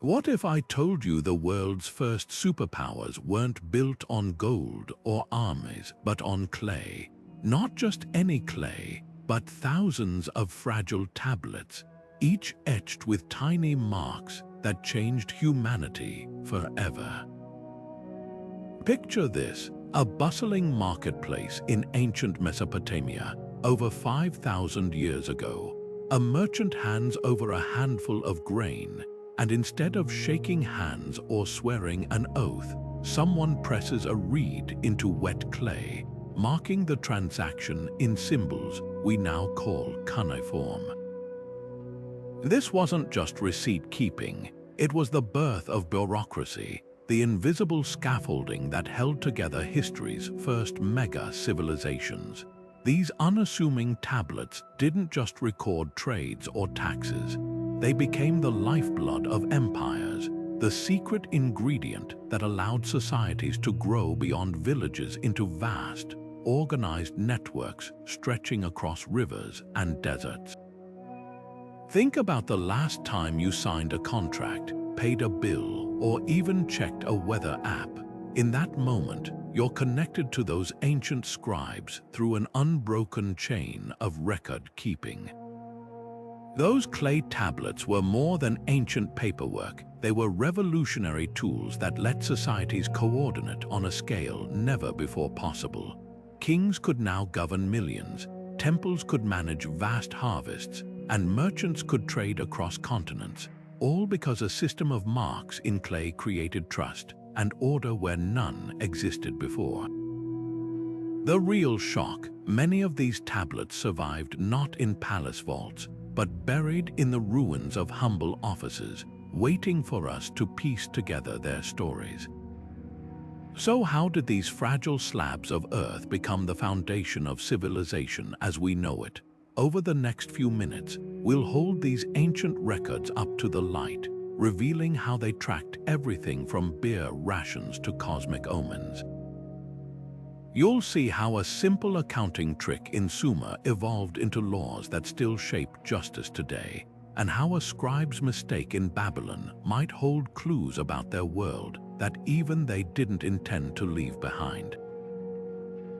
What if I told you the world's first superpowers weren't built on gold or armies, but on clay? Not just any clay, but thousands of fragile tablets, each etched with tiny marks that changed humanity forever. Picture this, a bustling marketplace in ancient Mesopotamia, over 5,000 years ago. A merchant hands over a handful of grain, and instead of shaking hands or swearing an oath, someone presses a reed into wet clay, marking the transaction in symbols we now call cuneiform. This wasn't just receipt-keeping, it was the birth of bureaucracy, the invisible scaffolding that held together history's first mega-civilizations. These unassuming tablets didn't just record trades or taxes. They became the lifeblood of empires, the secret ingredient that allowed societies to grow beyond villages into vast, organized networks stretching across rivers and deserts. Think about the last time you signed a contract, paid a bill, or even checked a weather app. In that moment, you're connected to those ancient scribes through an unbroken chain of record-keeping. Those clay tablets were more than ancient paperwork. They were revolutionary tools that let societies coordinate on a scale never before possible. Kings could now govern millions, temples could manage vast harvests, and merchants could trade across continents, all because a system of marks in clay created trust and order where none existed before. The real shock, many of these tablets survived not in palace vaults, but buried in the ruins of humble offices, waiting for us to piece together their stories. So how did these fragile slabs of earth become the foundation of civilization as we know it? Over the next few minutes, we'll hold these ancient records up to the light, revealing how they tracked everything from beer rations to cosmic omens. You'll see how a simple accounting trick in Sumer evolved into laws that still shape justice today, and how a scribe's mistake in Babylon might hold clues about their world that even they didn't intend to leave behind.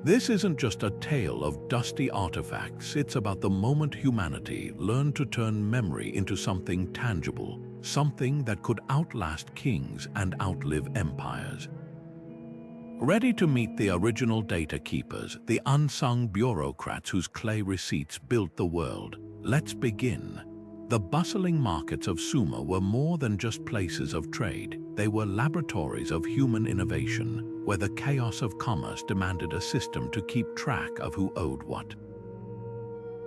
This isn't just a tale of dusty artifacts, it's about the moment humanity learned to turn memory into something tangible, something that could outlast kings and outlive empires. Ready to meet the original data keepers, the unsung bureaucrats whose clay receipts built the world? Let's begin. The bustling markets of Sumer were more than just places of trade. They were laboratories of human innovation, where the chaos of commerce demanded a system to keep track of who owed what.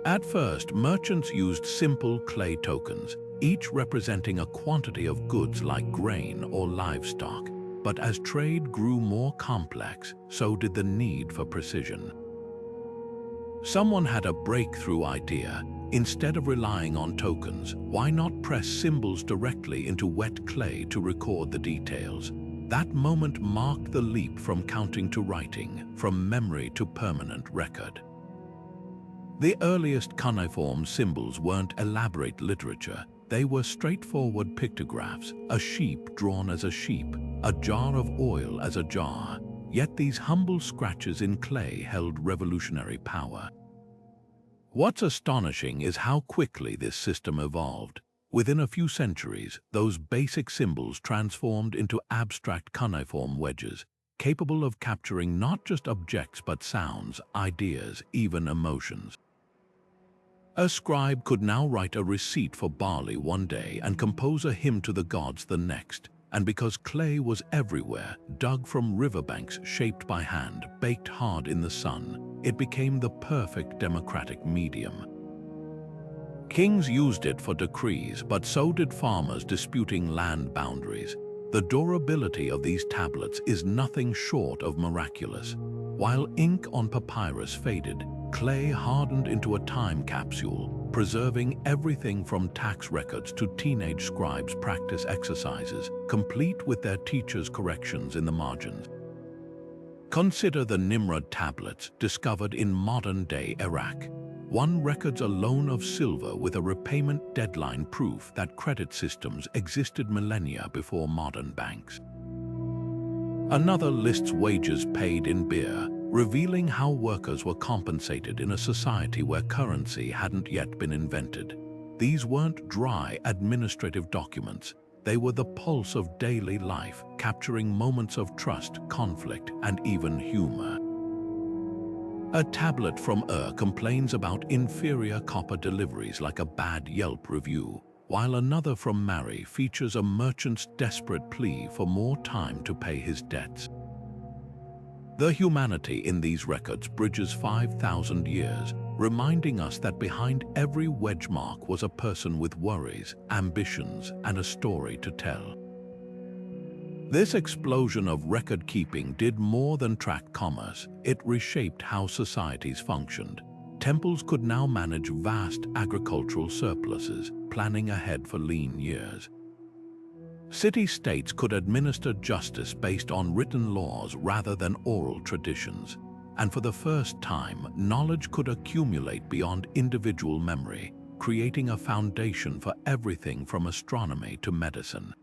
At first, merchants used simple clay tokens, each representing a quantity of goods like grain or livestock. But as trade grew more complex, so did the need for precision. Someone had a breakthrough idea. Instead of relying on tokens, why not press symbols directly into wet clay to record the details? That moment marked the leap from counting to writing, from memory to permanent record. The earliest cuneiform symbols weren't elaborate literature. They were straightforward pictographs, a sheep drawn as a sheep, a jar of oil as a jar. Yet these humble scratches in clay held revolutionary power. What's astonishing is how quickly this system evolved. Within a few centuries, those basic symbols transformed into abstract cuneiform wedges, capable of capturing not just objects but sounds, ideas, even emotions. A scribe could now write a receipt for barley one day and compose a hymn to the gods the next, and because clay was everywhere, dug from riverbanks shaped by hand, baked hard in the sun, it became the perfect democratic medium. Kings used it for decrees, but so did farmers disputing land boundaries. The durability of these tablets is nothing short of miraculous. While ink on papyrus faded, clay hardened into a time capsule, preserving everything from tax records to teenage scribes' practice exercises, complete with their teachers' corrections in the margins. Consider the Nimrud tablets discovered in modern-day Iraq. One records a loan of silver with a repayment deadline, proof that credit systems existed millennia before modern banks. Another lists wages paid in beer, revealing how workers were compensated in a society where currency hadn't yet been invented. These weren't dry administrative documents. They were the pulse of daily life, capturing moments of trust, conflict, and even humor. A tablet from complains about inferior copper deliveries like a bad Yelp review, while another from Mary features a merchant's desperate plea for more time to pay his debts. The humanity in these records bridges 5,000 years, reminding us that behind every wedge mark was a person with worries, ambitions, and a story to tell. This explosion of record-keeping did more than track commerce. It reshaped how societies functioned. Temples could now manage vast agricultural surpluses, planning ahead for lean years. City-states could administer justice based on written laws rather than oral traditions. And for the first time, knowledge could accumulate beyond individual memory, creating a foundation for everything from astronomy to medicine.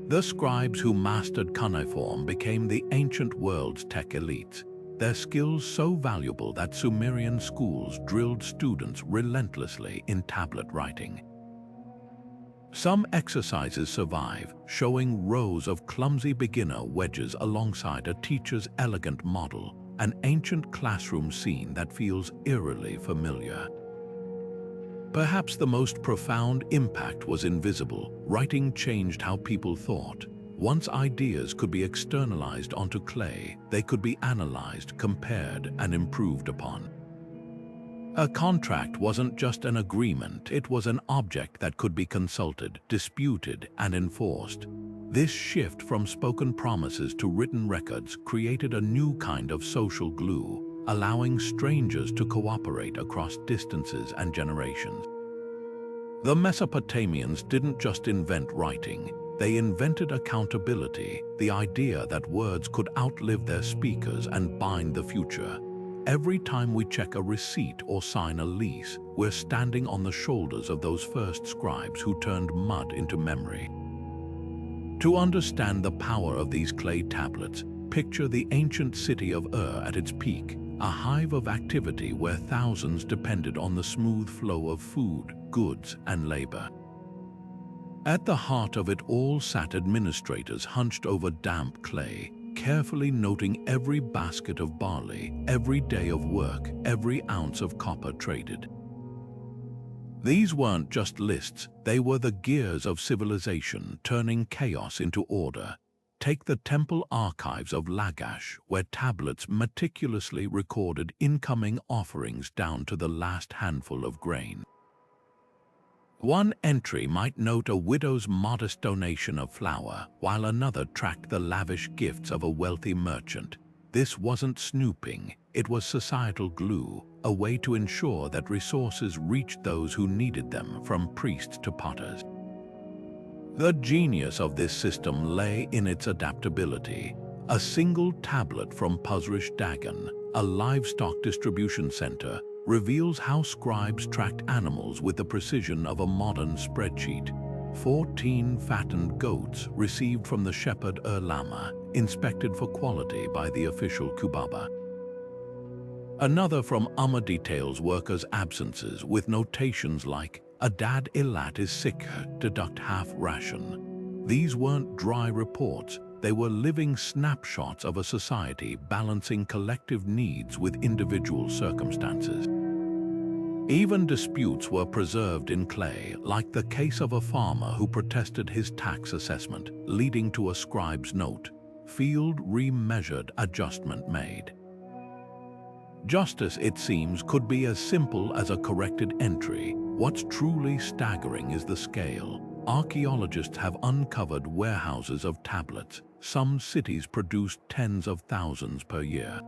The scribes who mastered cuneiform became the ancient world's tech elites, their skills so valuable that Sumerian schools drilled students relentlessly in tablet writing. Some exercises survive, showing rows of clumsy beginner wedges alongside a teacher's elegant model, an ancient classroom scene that feels eerily familiar. Perhaps the most profound impact was invisible. Writing changed how people thought. Once ideas could be externalized onto clay, they could be analyzed, compared, and improved upon. A contract wasn't just an agreement, it was an object that could be consulted, disputed, and enforced. This shift from spoken promises to written records created a new kind of social glue, allowing strangers to cooperate across distances and generations. The Mesopotamians didn't just invent writing, they invented accountability, the idea that words could outlive their speakers and bind the future. Every time we check a receipt or sign a lease, we're standing on the shoulders of those first scribes who turned mud into memory. To understand the power of these clay tablets, picture the ancient city of at its peak, a hive of activity where thousands depended on the smooth flow of food, goods, and labor. At the heart of it all sat administrators hunched over damp clay, carefully noting every basket of barley, every day of work, every ounce of copper traded. These weren't just lists, they were the gears of civilization, turning chaos into order. Take the temple archives of Lagash, where tablets meticulously recorded incoming offerings down to the last handful of grain. One entry might note a widow's modest donation of flour, while another tracked the lavish gifts of a wealthy merchant. This wasn't snooping, it was societal glue, a way to ensure that resources reached those who needed them, from priests to potters. The genius of this system lay in its adaptability. A single tablet from Pusrish Dagon, a livestock distribution center, reveals how scribes tracked animals with the precision of a modern spreadsheet. 14 fattened goats received from the shepherd Lama, inspected for quality by the official Kubaba. Another from details workers' absences with notations like, "Adad Ilat is sick, deduct half ration." These weren't dry reports, they were living snapshots of a society balancing collective needs with individual circumstances. Even disputes were preserved in clay, like the case of a farmer who protested his tax assessment, leading to a scribe's note, "Field remeasured, adjustment made." Justice, it seems, could be as simple as a corrected entry. What's truly staggering is the scale. Archaeologists have uncovered warehouses of tablets. Some cities produce tens of thousands per year.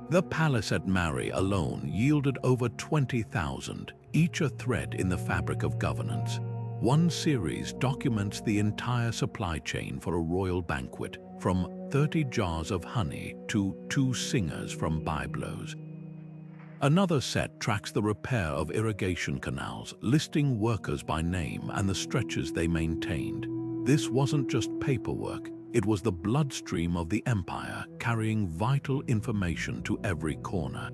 The palace at Mari alone yielded over 20,000, each a thread in the fabric of governance. One series documents the entire supply chain for a royal banquet, from 30 jars of honey to 2 singers from Byblos. Another set tracks the repair of irrigation canals, listing workers by name and the stretches they maintained. This wasn't just paperwork, it was the bloodstream of the empire, carrying vital information to every corner.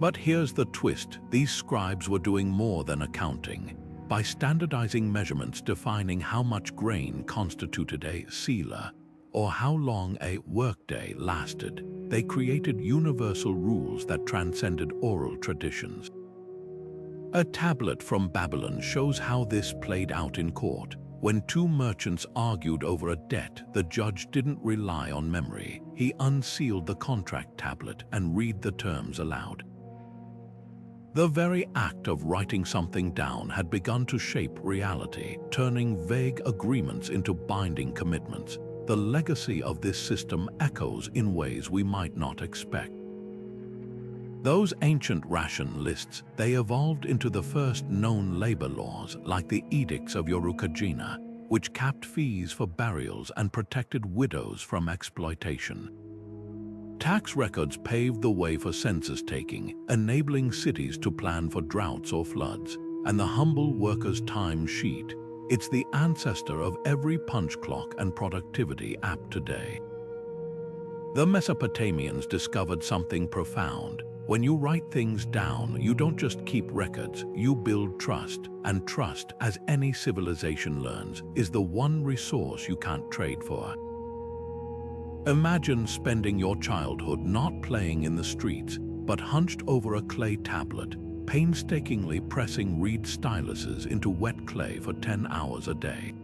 But here's the twist: these scribes were doing more than accounting. By standardizing measurements defining how much grain constituted a selah, or how long a workday lasted, they created universal rules that transcended oral traditions. A tablet from Babylon shows how this played out in court. When two merchants argued over a debt, the judge didn't rely on memory. He unsealed the contract tablet and read the terms aloud. The very act of writing something down had begun to shape reality, turning vague agreements into binding commitments. The legacy of this system echoes in ways we might not expect. Those ancient ration lists, they evolved into the first known labor laws, like the Edicts of Bureaucracy, which capped fees for burials and protected widows from exploitation. Tax records paved the way for census-taking, enabling cities to plan for droughts or floods, and the humble worker's time sheet. It's the ancestor of every punch clock and productivity app today. The Mesopotamians discovered something profound. When you write things down, you don't just keep records, you build trust. And trust, as any civilization learns, is the one resource you can't trade for. Imagine spending your childhood not playing in the streets, but hunched over a clay tablet, painstakingly pressing reed styluses into wet clay for 10 hours a day.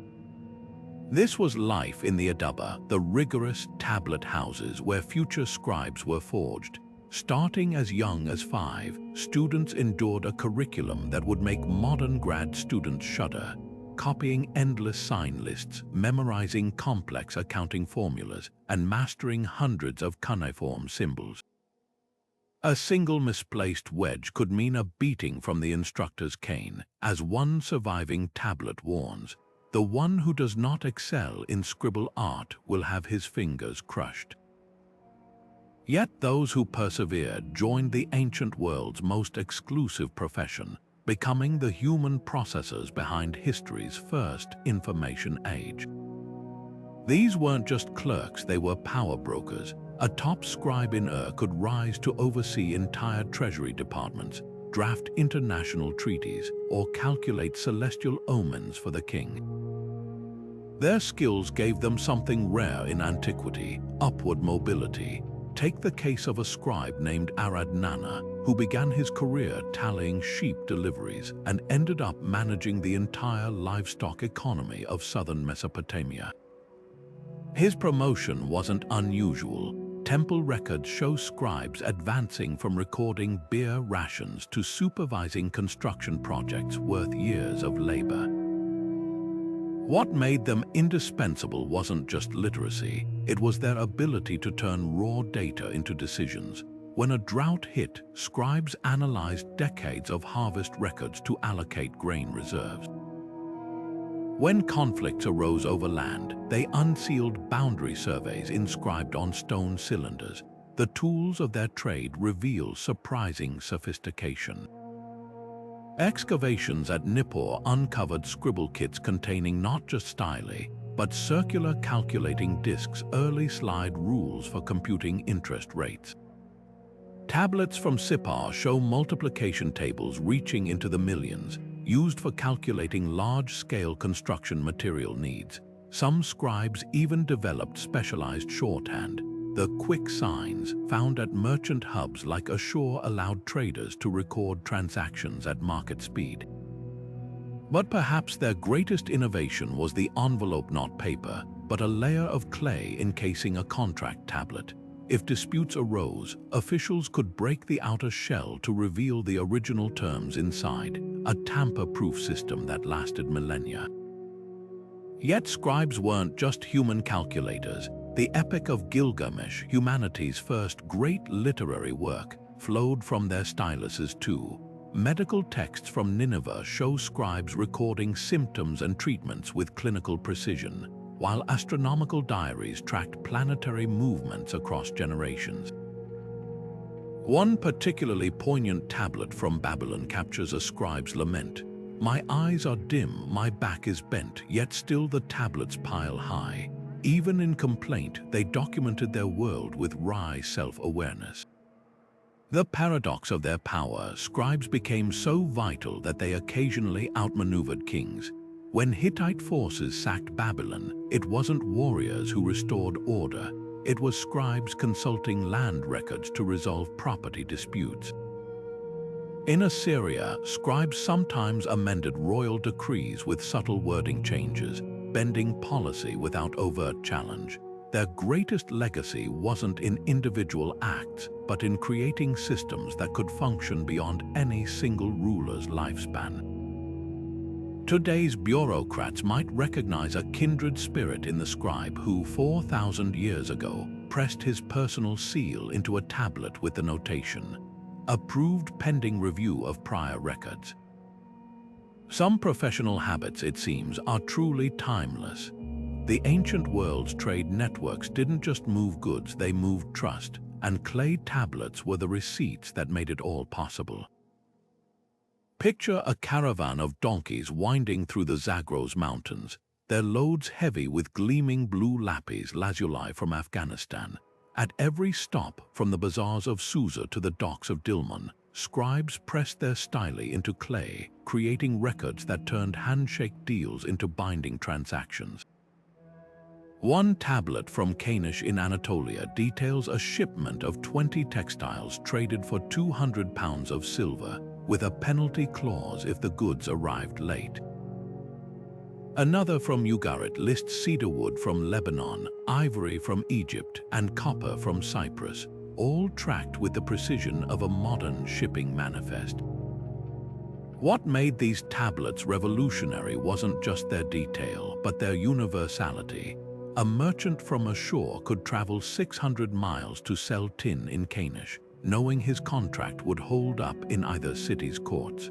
This was life in the Adaba, the rigorous tablet houses where future scribes were forged. Starting as young as 5, students endured a curriculum that would make modern grad students shudder, copying endless sign lists, memorizing complex accounting formulas, and mastering hundreds of cuneiform symbols. A single misplaced wedge could mean a beating from the instructor's cane, as one surviving tablet warns. The one who does not excel in scribble art will have his fingers crushed. Yet those who persevered joined the ancient world's most exclusive profession, becoming the human processors behind history's first information age. These weren't just clerks, they were power brokers. A top scribe in could rise to oversee entire treasury departments, draft international treaties, or calculate celestial omens for the king. Their skills gave them something rare in antiquity: upward mobility. Take the case of a scribe named Arad Nana, who began his career tallying sheep deliveries and ended up managing the entire livestock economy of southern Mesopotamia. His promotion wasn't unusual. Temple records show scribes advancing from recording beer rations to supervising construction projects worth years of labor. What made them indispensable wasn't just literacy, it was their ability to turn raw data into decisions. When a drought hit, scribes analyzed decades of harvest records to allocate grain reserves. When conflicts arose over land, they unsealed boundary surveys inscribed on stone cylinders. The tools of their trade reveal surprising sophistication. Excavations at Nippur uncovered scribble kits containing not just stelae, but circular calculating discs, early slide rules for computing interest rates. Tablets from Sippar show multiplication tables reaching into the millions, used for calculating large-scale construction material needs. Some scribes even developed specialized shorthand. The quick signs found at merchant hubs like Ashur allowed traders to record transactions at market speed. But perhaps their greatest innovation was the envelope, not paper, but a layer of clay encasing a contract tablet. If disputes arose, officials could break the outer shell to reveal the original terms inside, a tamper-proof system that lasted millennia. Yet scribes weren't just human calculators. The Epic of Gilgamesh, humanity's first great literary work, flowed from their styluses too. Medical texts from Nineveh show scribes recording symptoms and treatments with clinical precision, while astronomical diaries tracked planetary movements across generations. One particularly poignant tablet from Babylon captures a scribe's lament. "My eyes are dim, my back is bent, yet still the tablets pile high." Even in complaint, they documented their world with wry self-awareness. The paradox of their power, scribes became so vital that they occasionally outmaneuvered kings. When Hittite forces sacked Babylon, it wasn't warriors who restored order. It was scribes consulting land records to resolve property disputes. In Assyria, scribes sometimes amended royal decrees with subtle wording changes, bending policy without overt challenge. Their greatest legacy wasn't in individual acts, but in creating systems that could function beyond any single ruler's lifespan. Today's bureaucrats might recognize a kindred spirit in the scribe who, 4,000 years ago, pressed his personal seal into a tablet with the notation, "Approved pending review of prior records." Some professional habits, it seems, are truly timeless. The ancient world's trade networks didn't just move goods, they moved trust, and clay tablets were the receipts that made it all possible. Picture a caravan of donkeys winding through the Zagros Mountains, their loads heavy with gleaming blue lapis lazuli from Afghanistan. At every stop, from the bazaars of Susa to the docks of Dilmun, scribes pressed their style into clay, creating records that turned handshake deals into binding transactions. One tablet from Kanish in Anatolia details a shipment of 20 textiles traded for 200 pounds of silver, with a penalty clause if the goods arrived late. Another from Ugarit lists cedar wood from Lebanon, ivory from Egypt, and copper from Cyprus, all tracked with the precision of a modern shipping manifest. What made these tablets revolutionary wasn't just their detail, but their universality. A merchant from ashore could travel 600 miles to sell tin in Kanish, knowing his contract would hold up in either city's courts.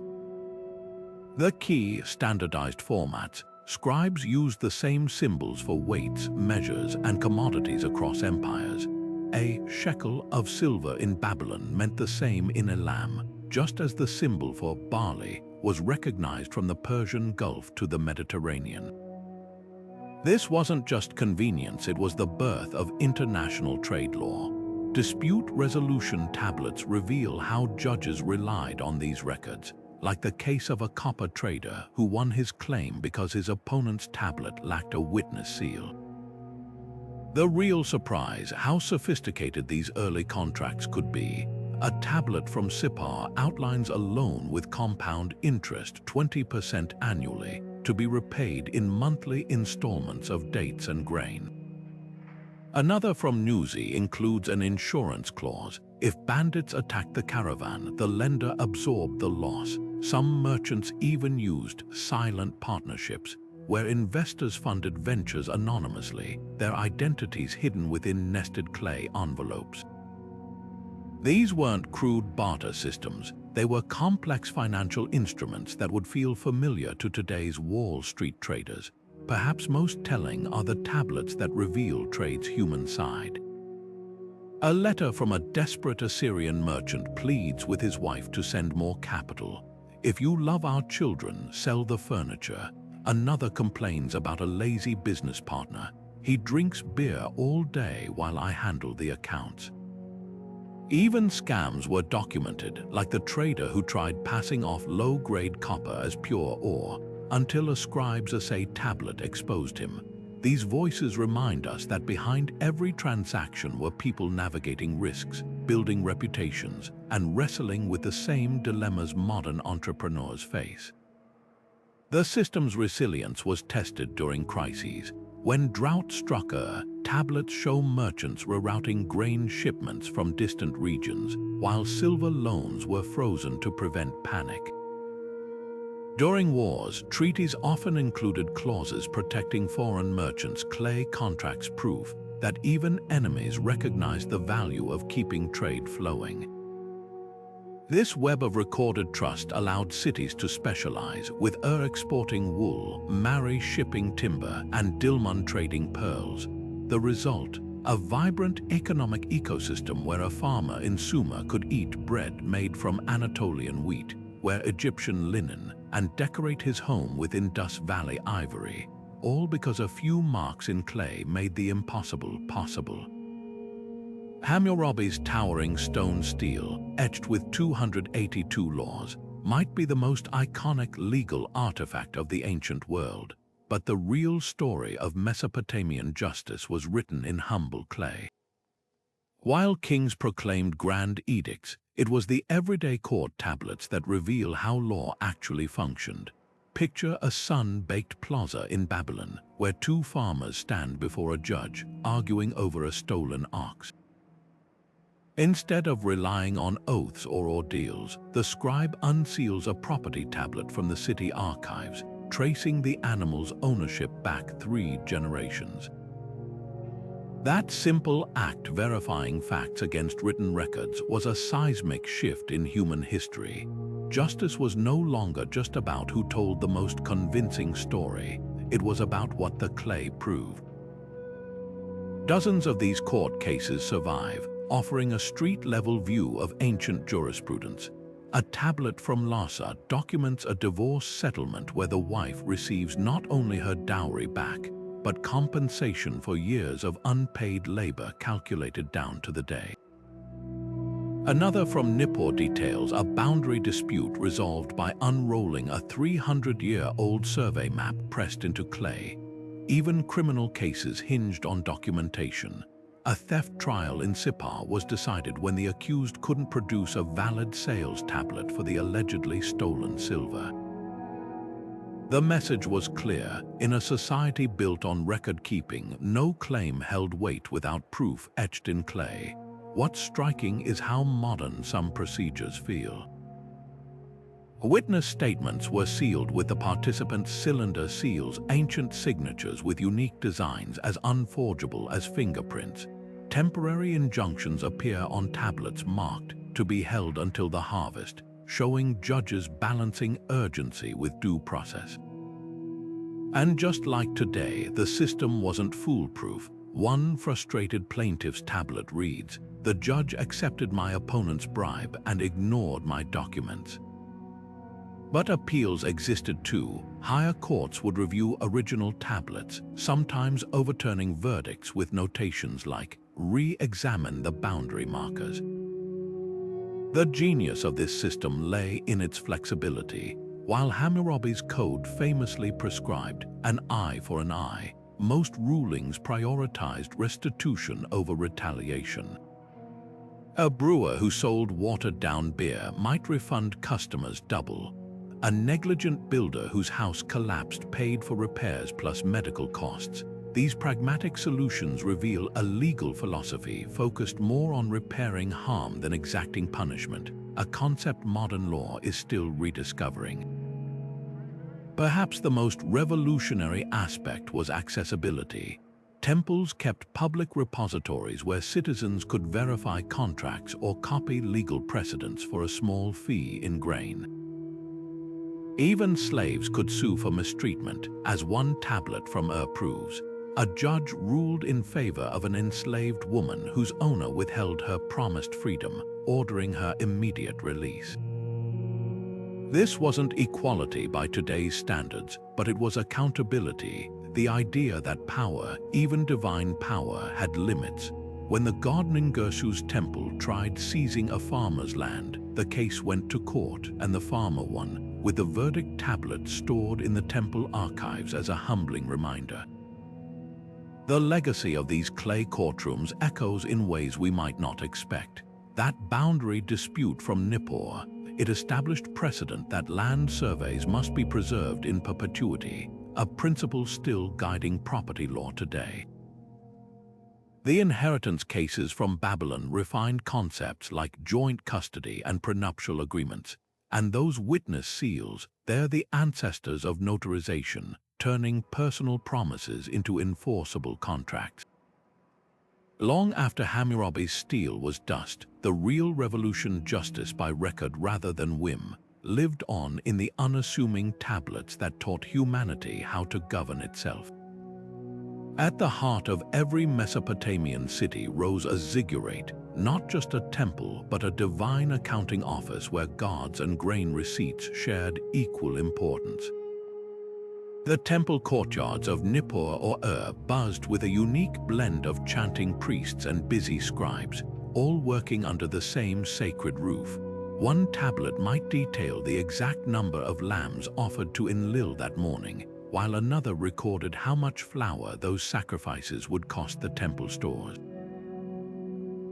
The key, standardized formats. Scribes used the same symbols for weights, measures, and commodities across empires. A shekel of silver in Babylon meant the same in Elam, just as the symbol for barley was recognized from the Persian Gulf to the Mediterranean. This wasn't just convenience, it was the birth of international trade law. Dispute resolution tablets reveal how judges relied on these records, like the case of a copper trader who won his claim because his opponent's tablet lacked a witness seal. The real surprise, how sophisticated these early contracts could be. A tablet from Sippar outlines a loan with compound interest 20% annually, to be repaid in monthly installments of dates and grain. Another from Nuzi includes an insurance clause. If bandits attacked the caravan, the lender absorbed the loss. Some merchants even used silent partnerships, where investors funded ventures anonymously, their identities hidden within nested clay envelopes. These weren't crude barter systems, they were complex financial instruments that would feel familiar to today's Wall Street traders. Perhaps most telling are the tablets that reveal trade's human side. A letter from a desperate Assyrian merchant pleads with his wife to send more capital. "If you love our children, sell the furniture." Another complains about a lazy business partner. "He drinks beer all day while I handle the accounts." Even scams were documented, like the trader who tried passing off low-grade copper as pure ore, until a scribe's assay tablet exposed him. These voices remind us that behind every transaction were people navigating risks, building reputations, and wrestling with the same dilemmas modern entrepreneurs face. The system's resilience was tested during crises. When drought struck, tablets show merchants rerouting grain shipments from distant regions, while silver loans were frozen to prevent panic. During wars, treaties often included clauses protecting foreign merchants' clay contracts, proof that even enemies recognized the value of keeping trade flowing. This web of recorded trust allowed cities to specialize, with exporting wool, Mari shipping timber, and Dilmun trading pearls. The result? a vibrant economic ecosystem where a farmer in Sumer could eat bread made from Anatolian wheat, wear Egyptian linen, and decorate his home with Indus Valley ivory, all because a few marks in clay made the impossible possible. Hammurabi's towering stone stele, etched with 282 laws, might be the most iconic legal artifact of the ancient world, but the real story of Mesopotamian justice was written in humble clay. While kings proclaimed grand edicts, it was the everyday court tablets that reveal how law actually functioned. Picture a sun-baked plaza in Babylon, where two farmers stand before a judge, arguing over a stolen ox. Instead of relying on oaths or ordeals, the scribe unseals a property tablet from the city archives, tracing the animal's ownership back 3 generations. That simple act verifying facts against written records was a seismic shift in human history. Justice was no longer just about who told the most convincing story, it was about what the clay proved. Dozens of these court cases survive, offering a street-level view of ancient jurisprudence. A tablet from Lhasa documents a divorce settlement where the wife receives not only her dowry back, but compensation for years of unpaid labor calculated down to the day. Another from Nippur details a boundary dispute resolved by unrolling a 300-year-old survey map pressed into clay. Even criminal cases hinged on documentation. A theft trial in Sippar was decided when the accused couldn't produce a valid sales tablet for the allegedly stolen silver. The message was clear: in a society built on record-keeping, no claim held weight without proof etched in clay. What's striking is how modern some procedures feel. Witness statements were sealed with the participants' cylinder seals, ancient signatures with unique designs as unforgeable as fingerprints. Temporary injunctions appear on tablets marked to be held until the harvest, showing judges balancing urgency with due process. And just like today, the system wasn't foolproof. One frustrated plaintiff's tablet reads, "The judge accepted my opponent's bribe and ignored my documents." But appeals existed too. Higher courts would review original tablets, sometimes overturning verdicts with notations like, "Re-examine the boundary markers." The genius of this system lay in its flexibility. While Hammurabi's code famously prescribed an eye for an eye, most rulings prioritized restitution over retaliation. A brewer who sold watered-down beer might refund customers double. A negligent builder whose house collapsed paid for repairs plus medical costs. These pragmatic solutions reveal a legal philosophy focused more on repairing harm than exacting punishment, a concept modern law is still rediscovering. Perhaps the most revolutionary aspect was accessibility. Temples kept public repositories where citizens could verify contracts or copy legal precedents for a small fee in grain. Even slaves could sue for mistreatment, as one tablet from proves. A judge ruled in favor of an enslaved woman whose owner withheld her promised freedom, ordering her immediate release. This wasn't equality by today's standards, but it was accountability, the idea that power, even divine power, had limits. When the god Ningersu's temple tried seizing a farmer's land, the case went to court and the farmer won, with the verdict tablet stored in the temple archives as a humbling reminder. The legacy of these clay courtrooms echoes in ways we might not expect. That boundary dispute from Nippur, it established precedent that land surveys must be preserved in perpetuity, a principle still guiding property law today. The inheritance cases from Babylon refined concepts like joint custody and prenuptial agreements, and those witness seals, they're the ancestors of notarization, turning personal promises into enforceable contracts. Long after Hammurabi's stele was dust, the real revolution, justice by record rather than whim, lived on in the unassuming tablets that taught humanity how to govern itself. At the heart of every Mesopotamian city rose a ziggurat, not just a temple, but a divine accounting office where gods and grain receipts shared equal importance. The temple courtyards of Nippur or buzzed with a unique blend of chanting priests and busy scribes, all working under the same sacred roof. One tablet might detail the exact number of lambs offered to Enlil that morning, while another recorded how much flour those sacrifices would cost the temple stores.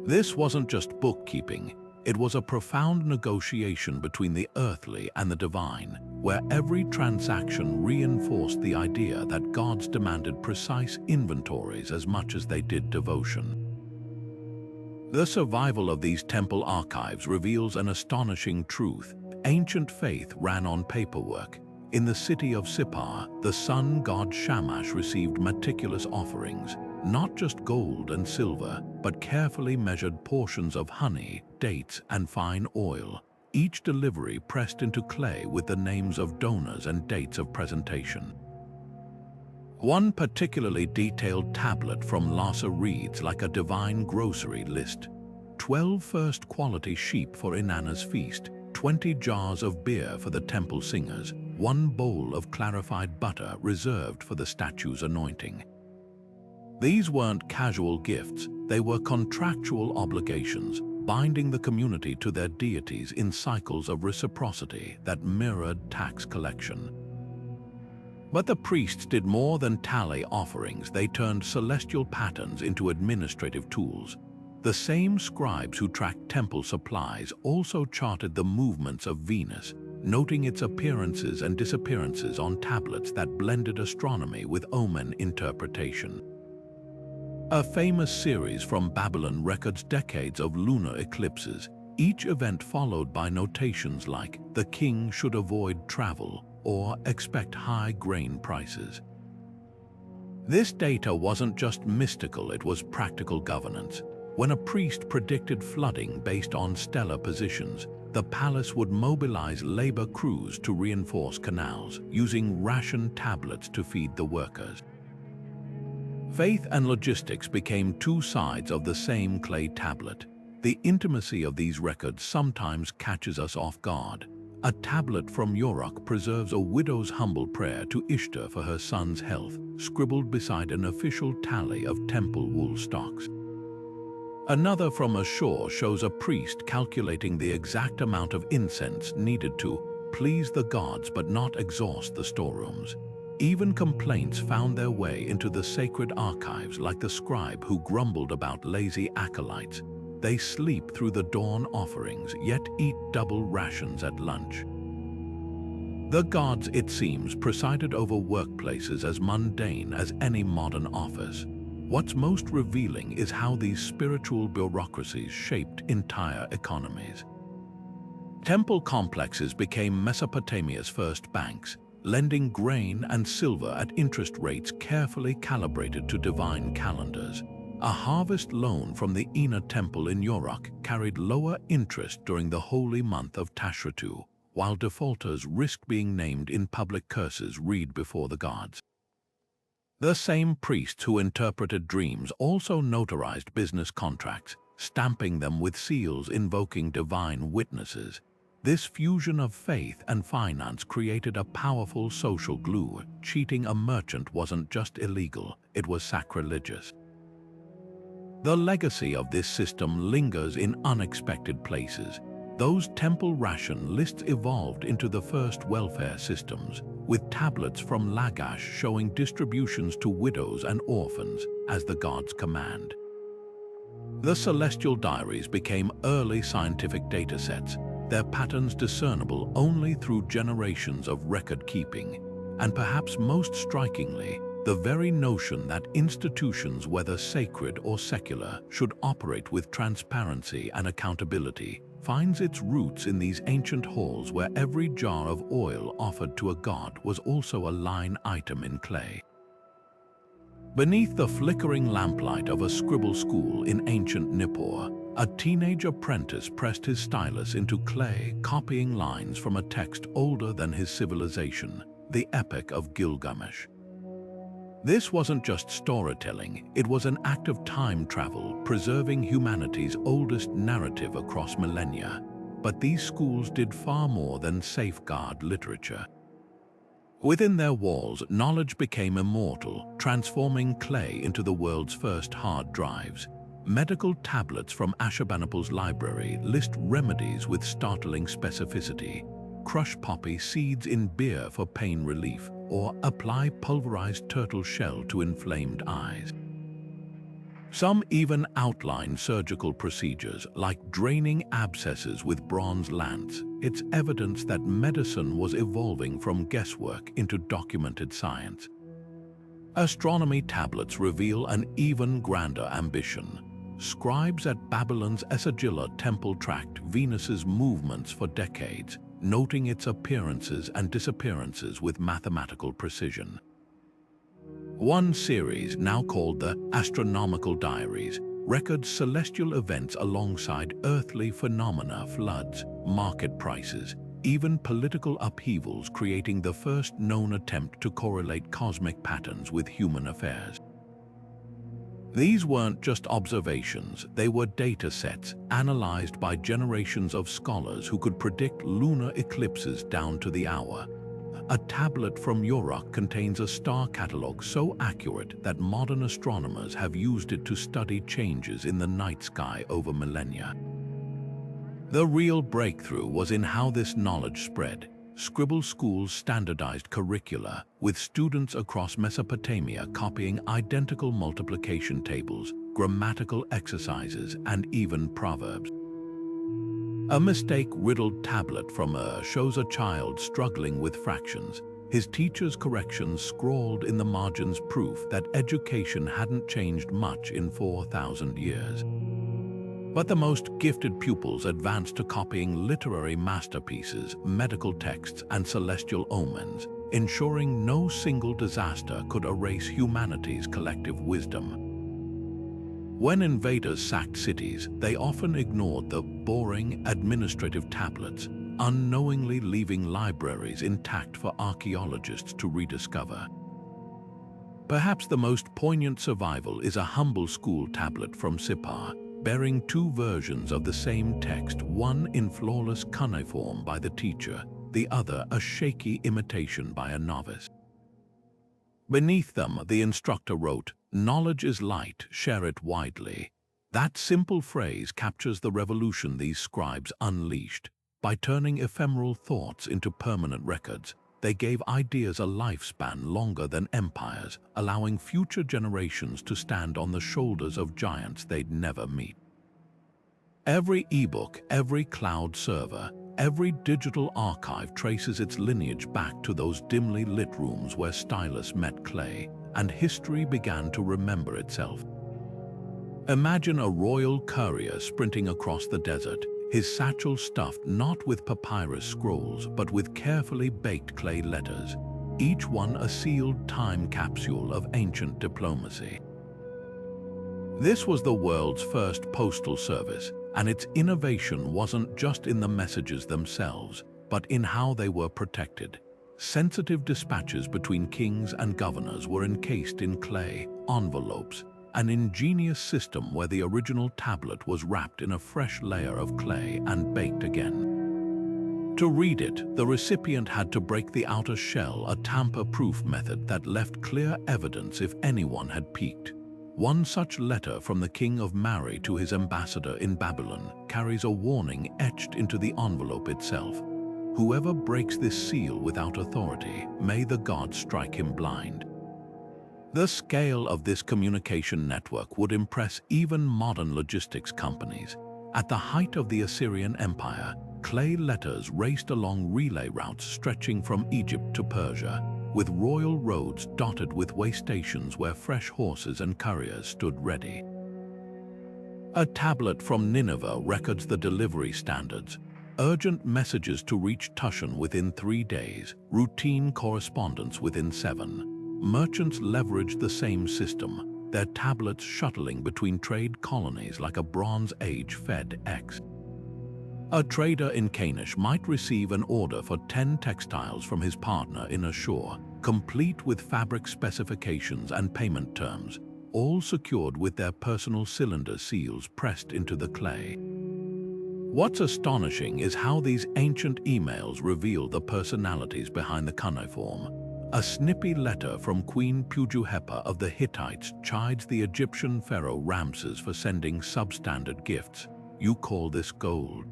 This wasn't just bookkeeping, it was a profound negotiation between the earthly and the divine, where every transaction reinforced the idea that gods demanded precise inventories as much as they did devotion. The survival of these temple archives reveals an astonishing truth. Ancient faith ran on paperwork. In the city of Sippar, the sun god Shamash received meticulous offerings, not just gold and silver, but carefully measured portions of honey, dates, and fine oil, each delivery pressed into clay with the names of donors and dates of presentation. One particularly detailed tablet from Lhasa reads like a divine grocery list: 12 first-quality sheep for Inanna's feast, 20 jars of beer for the temple singers, 1 bowl of clarified butter reserved for the statue's anointing. These weren't casual gifts, they were contractual obligations, binding the community to their deities in cycles of reciprocity that mirrored tax collection. But the priests did more than tally offerings. They turned celestial patterns into administrative tools. The same scribes who tracked temple supplies also charted the movements of Venus, noting its appearances and disappearances on tablets that blended astronomy with omen interpretation. A famous series from Babylon records decades of lunar eclipses, each event followed by notations like "the king should avoid travel" or "expect high grain prices." This data wasn't just mystical, it was practical governance. When a priest predicted flooding based on stellar positions, the palace would mobilize labor crews to reinforce canals, using ration tablets to feed the workers. Faith and logistics became two sides of the same clay tablet. The intimacy of these records sometimes catches us off guard. A tablet from Uruk preserves a widow's humble prayer to Ishtar for her son's health, scribbled beside an official tally of temple wool stocks. Another from Ashur shows a priest calculating the exact amount of incense needed to please the gods but not exhaust the storerooms. Even complaints found their way into the sacred archives, like the scribe who grumbled about lazy acolytes. They sleep through the dawn offerings, yet eat double rations at lunch. The gods, it seems, presided over workplaces as mundane as any modern office. What's most revealing is how these spiritual bureaucracies shaped entire economies. Temple complexes became Mesopotamia's first banks, lending grain and silver at interest rates carefully calibrated to divine calendars. A harvest loan from the Ina temple in Uruk carried lower interest during the holy month of Tashratu, while defaulters risked being named in public curses read before the gods. The same priests who interpreted dreams also notarized business contracts, stamping them with seals invoking divine witnesses. This fusion of faith and finance created a powerful social glue. Cheating a merchant wasn't just illegal, it was sacrilegious. The legacy of this system lingers in unexpected places. Those temple ration lists evolved into the first welfare systems, with tablets from Lagash showing distributions to widows and orphans as the gods command. The celestial diaries became early scientific datasets, their patterns discernible only through generations of record-keeping, and perhaps most strikingly, the very notion that institutions, whether sacred or secular, should operate with transparency and accountability, finds its roots in these ancient halls where every jar of oil offered to a god was also a line item in clay. Beneath the flickering lamplight of a scribble school in ancient Nippur, a teenage apprentice pressed his stylus into clay, copying lines from a text older than his civilization, the Epic of Gilgamesh. This wasn't just storytelling, it was an act of time travel, preserving humanity's oldest narrative across millennia. But these schools did far more than safeguard literature. Within their walls, knowledge became immortal, transforming clay into the world's first hard drives. Medical tablets from Ashurbanipal's library list remedies with startling specificity. Crush poppy seeds in beer for pain relief, or apply pulverized turtle shell to inflamed eyes. Some even outline surgical procedures, like draining abscesses with bronze lance. It's evidence that medicine was evolving from guesswork into documented science. Astronomy tablets reveal an even grander ambition. Scribes at Babylon's Esagila temple tracked Venus's movements for decades, noting its appearances and disappearances with mathematical precision. One series, now called the Astronomical Diaries, records celestial events alongside earthly phenomena, floods, market prices, even political upheavals, creating the first known attempt to correlate cosmic patterns with human affairs. These weren't just observations, they were data sets analyzed by generations of scholars who could predict lunar eclipses down to the hour. A tablet from Uruk contains a star catalogue so accurate that modern astronomers have used it to study changes in the night sky over millennia. The real breakthrough was in how this knowledge spread. Scribble schools standardized curricula, with students across Mesopotamia copying identical multiplication tables, grammatical exercises, and even proverbs. A mistake-riddled tablet from shows a child struggling with fractions. His teacher's corrections scrawled in the margins, proof that education hadn't changed much in 4,000 years. But the most gifted pupils advanced to copying literary masterpieces, medical texts, and celestial omens, ensuring no single disaster could erase humanity's collective wisdom. When invaders sacked cities, they often ignored the boring administrative tablets, unknowingly leaving libraries intact for archaeologists to rediscover. Perhaps the most poignant survival is a humble school tablet from Sippar, bearing two versions of the same text, one in flawless cuneiform by the teacher, the other a shaky imitation by a novice. Beneath them, the instructor wrote, "Knowledge is light, share it widely." That simple phrase captures the revolution these scribes unleashed. By turning ephemeral thoughts into permanent records, they gave ideas a lifespan longer than empires, allowing future generations to stand on the shoulders of giants they'd never meet. Every ebook, every cloud server, every digital archive traces its lineage back to those dimly lit rooms where stylus met clay, and history began to remember itself. Imagine a royal courier sprinting across the desert, his satchel stuffed not with papyrus scrolls but with carefully baked clay letters, each one a sealed time capsule of ancient diplomacy. This was the world's first postal service, and its innovation wasn't just in the messages themselves, but in how they were protected. Sensitive dispatches between kings and governors were encased in clay envelopes, an ingenious system where the original tablet was wrapped in a fresh layer of clay and baked again. To read it, the recipient had to break the outer shell, a tamper-proof method that left clear evidence if anyone had peeked. One such letter from the king of Mari to his ambassador in Babylon carries a warning etched into the envelope itself. "Whoever breaks this seal without authority, may the gods strike him blind." The scale of this communication network would impress even modern logistics companies. At the height of the Assyrian Empire, clay letters raced along relay routes stretching from Egypt to Persia, with royal roads dotted with way stations where fresh horses and couriers stood ready. A tablet from Nineveh records the delivery standards: urgent messages to reach Tushan within 3 days, routine correspondence within 7. Merchants leveraged the same system, their tablets shuttling between trade colonies like a Bronze Age FedEx. A trader in Kanesh might receive an order for 10 textiles from his partner in Ashur, complete with fabric specifications and payment terms, all secured with their personal cylinder seals pressed into the clay. What's astonishing is how these ancient emails reveal the personalities behind the cuneiform. A snippy letter from Queen Pujuhepa of the Hittites chides the Egyptian pharaoh Ramses for sending substandard gifts. "You call this gold?"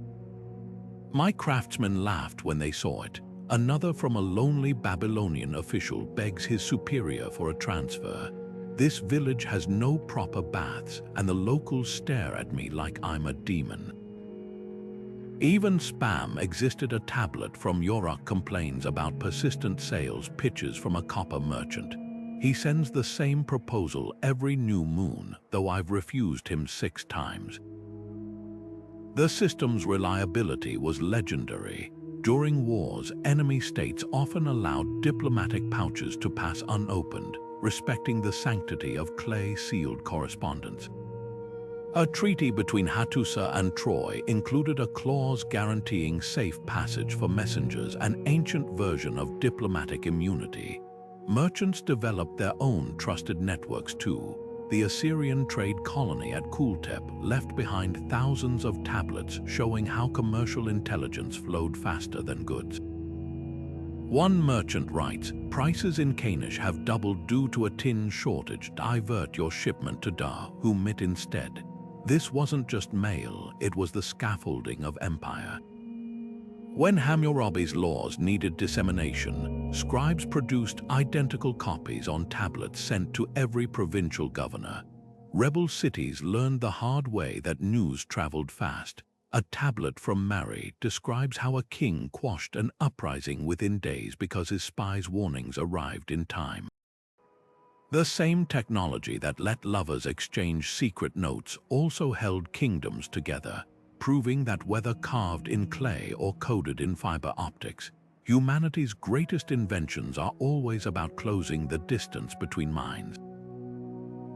"My craftsmen laughed when they saw it." Another from a lonely Babylonian official begs his superior for a transfer. "This village has no proper baths, and the locals stare at me like I'm a demon." Even spam existed. A tablet from Yoruk complains about persistent sales pitches from a copper merchant. "He sends the same proposal every new moon, though I've refused him 6 times." The system's reliability was legendary. During wars, enemy states often allowed diplomatic pouches to pass unopened, respecting the sanctity of clay-sealed correspondence. A treaty between Hattusa and Troy included a clause guaranteeing safe passage for messengers, an ancient version of diplomatic immunity. Merchants developed their own trusted networks too. The Assyrian trade colony at Kultep left behind thousands of tablets showing how commercial intelligence flowed faster than goods. One merchant writes, "Prices in Canish have doubled due to a tin shortage. Divert your shipment to Dahomey instead." This wasn't just mail, it was the scaffolding of empire. When Hammurabi's laws needed dissemination, scribes produced identical copies on tablets sent to every provincial governor. Rebel cities learned the hard way that news traveled fast. A tablet from Mari describes how a king quashed an uprising within days because his spies' warnings arrived in time. The same technology that let lovers exchange secret notes also held kingdoms together, proving that whether carved in clay or coded in fiber optics, humanity's greatest inventions are always about closing the distance between minds.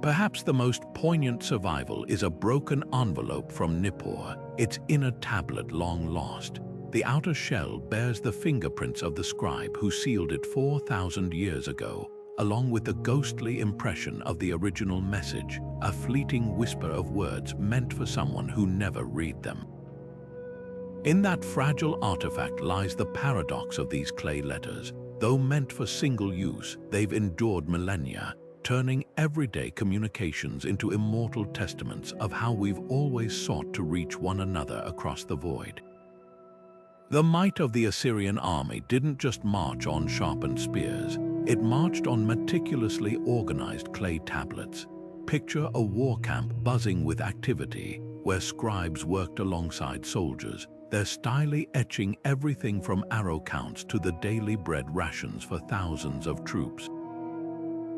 Perhaps the most poignant survival is a broken envelope from Nippur, its inner tablet long lost. The outer shell bears the fingerprints of the scribe who sealed it 4,000 years ago, along with the ghostly impression of the original message, a fleeting whisper of words meant for someone who never read them. In that fragile artifact lies the paradox of these clay letters. Though meant for single use, they've endured millennia, turning everyday communications into immortal testaments of how we've always sought to reach one another across the void. The might of the Assyrian army didn't just march on sharpened spears. It marched on meticulously organized clay tablets. Picture a war camp buzzing with activity, where scribes worked alongside soldiers, their styly etching everything from arrow counts to the daily bread rations for thousands of troops.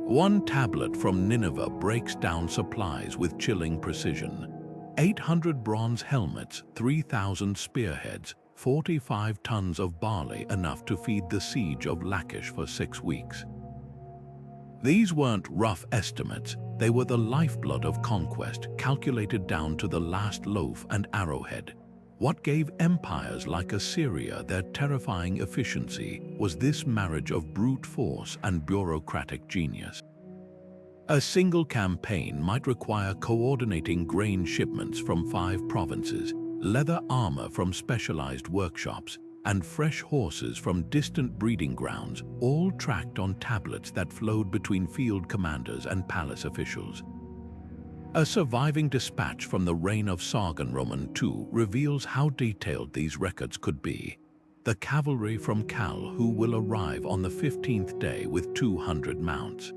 One tablet from Nineveh breaks down supplies with chilling precision. 800 bronze helmets, 3,000 spearheads, 45 tons of barley, enough to feed the siege of Lachish for 6 weeks. These weren't rough estimates, they were the lifeblood of conquest, calculated down to the last loaf and arrowhead. What gave empires like Assyria their terrifying efficiency was this marriage of brute force and bureaucratic genius. A single campaign might require coordinating grain shipments from 5 provinces, leather armor from specialized workshops, and fresh horses from distant breeding grounds, all tracked on tablets that flowed between field commanders and palace officials. A surviving dispatch from the reign of Sargon Roman II reveals how detailed these records could be. The cavalry from Kal who will arrive on the 15th day with 200 mounts.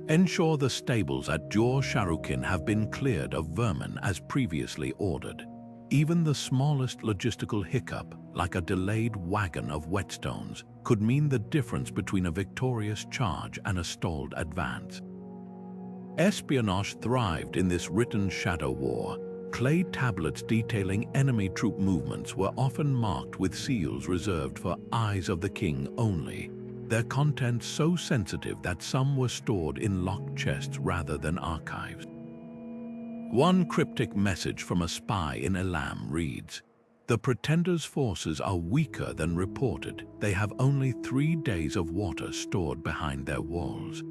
Ensure the stables at Jor Sharukin have been cleared of vermin as previously ordered. Even the smallest logistical hiccup, like a delayed wagon of whetstones, could mean the difference between a victorious charge and a stalled advance. Espionage thrived in this written shadow war. Clay tablets detailing enemy troop movements were often marked with seals reserved for eyes of the king only, their contents so sensitive that some were stored in locked chests rather than archives. One cryptic message from a spy in Elam reads, The pretenders' forces are weaker than reported. They have only 3 days of water stored behind their walls.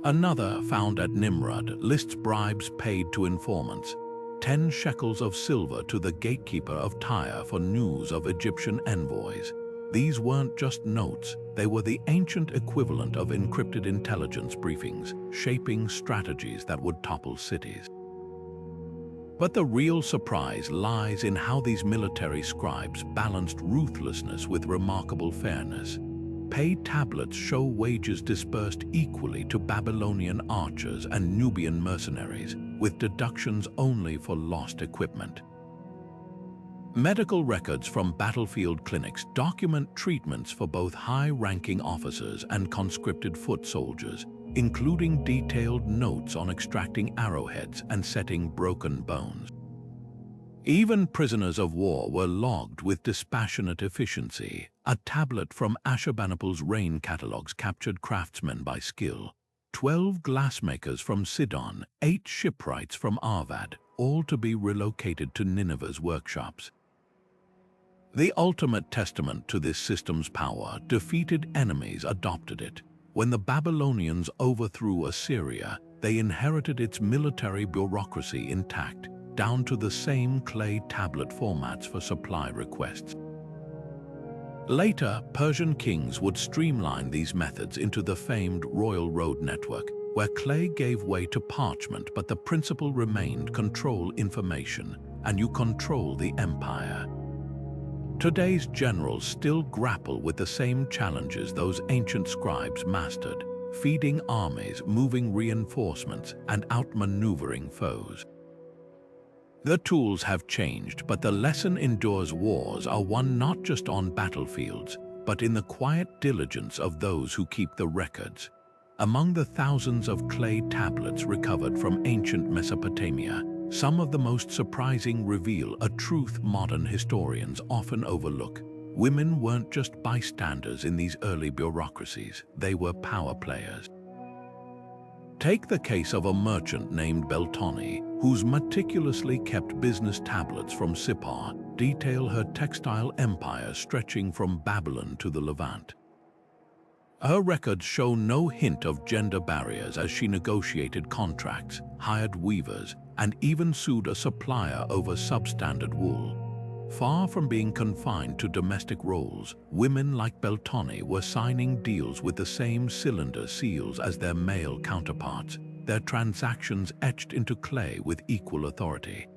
Another, found at Nimrud, lists bribes paid to informants, 10 shekels of silver to the gatekeeper of Tyre for news of Egyptian envoys. These weren't just notes, they were the ancient equivalent of encrypted intelligence briefings, shaping strategies that would topple cities. But the real surprise lies in how these military scribes balanced ruthlessness with remarkable fairness. Paid tablets show wages dispersed equally to Babylonian archers and Nubian mercenaries, with deductions only for lost equipment. Medical records from battlefield clinics document treatments for both high-ranking officers and conscripted foot soldiers, including detailed notes on extracting arrowheads and setting broken bones. Even prisoners of war were logged with dispassionate efficiency. A tablet from Ashurbanipal's reign catalogues captured craftsmen by skill. 12 glassmakers from Sidon, 8 shipwrights from Arvad, all to be relocated to Nineveh's workshops. The ultimate testament to this system's power, defeated enemies adopted it. When the Babylonians overthrew Assyria, they inherited its military bureaucracy intact, down to the same clay tablet formats for supply requests. Later, Persian kings would streamline these methods into the famed Royal Road network, where clay gave way to parchment, but the principle remained: control information, and you control the empire. Today's generals still grapple with the same challenges those ancient scribes mastered: feeding armies, moving reinforcements, and outmaneuvering foes. The tools have changed, but the lesson endures. Wars are won not just on battlefields, but in the quiet diligence of those who keep the records. Among the thousands of clay tablets recovered from ancient Mesopotamia, some of the most surprising reveal a truth modern historians often overlook. Women weren't just bystanders in these early bureaucracies, they were power players. Take the case of a merchant named Beltoni, whose meticulously kept business tablets from Sippar detail her textile empire stretching from Babylon to the Levant. Her records show no hint of gender barriers as she negotiated contracts, hired weavers, and even sued a supplier over substandard wool. Far from being confined to domestic roles, women like Beltoni were signing deals with the same cylinder seals as their male counterparts, their transactions etched into clay with equal authority.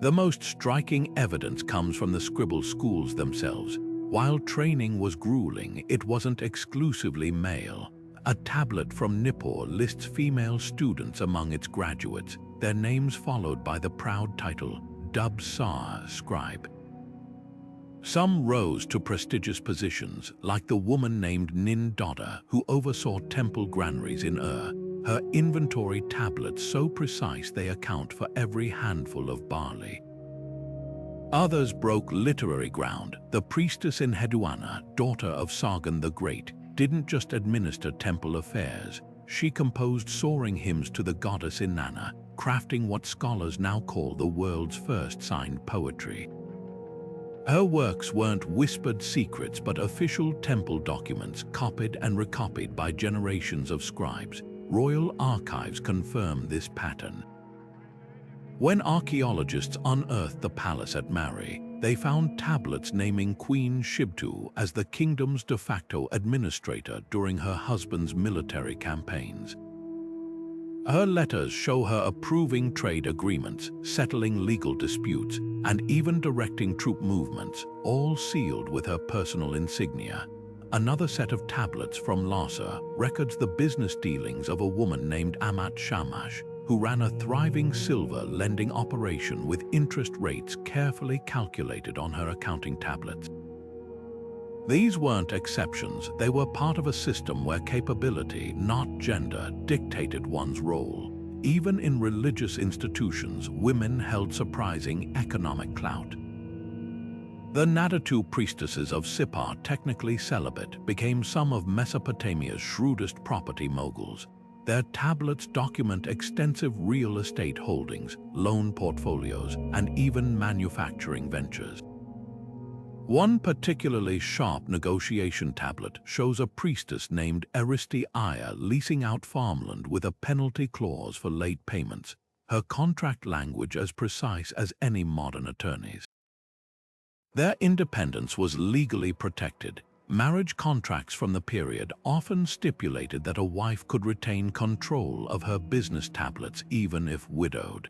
The most striking evidence comes from the scribble schools themselves. While training was grueling, it wasn't exclusively male. A tablet from Nippur lists female students among its graduates, their names followed by the proud title, Dub Sar Scribe. Some rose to prestigious positions, like the woman named Nin Dodda, who oversaw temple granaries in Ur. Her inventory tablets so precise they account for every handful of barley. Others broke literary ground. The priestess in Hedwana, daughter of Sargon the Great, didn't just administer temple affairs. She composed soaring hymns to the goddess Inanna, crafting what scholars now call the world's first signed poetry. Her works weren't whispered secrets but official temple documents copied and recopied by generations of scribes. Royal archives confirm this pattern. When archaeologists unearthed the palace at Mari, they found tablets naming Queen Shibtu as the kingdom's de facto administrator during her husband's military campaigns. Her letters show her approving trade agreements, settling legal disputes, and even directing troop movements, all sealed with her personal insignia. Another set of tablets from Lhasa records the business dealings of a woman named Amat Shamash, who ran a thriving silver lending operation with interest rates carefully calculated on her accounting tablets. These weren't exceptions, they were part of a system where capability, not gender, dictated one's role. Even in religious institutions, women held surprising economic clout. The Nadatu priestesses of Sippar, technically celibate, became some of Mesopotamia's shrewdest property moguls. Their tablets document extensive real estate holdings, loan portfolios, and even manufacturing ventures. One particularly sharp negotiation tablet shows a priestess named Aya leasing out farmland with a penalty clause for late payments, her contract language as precise as any modern attorney's. Their independence was legally protected. Marriage contracts from the period often stipulated that a wife could retain control of her business tablets even if widowed.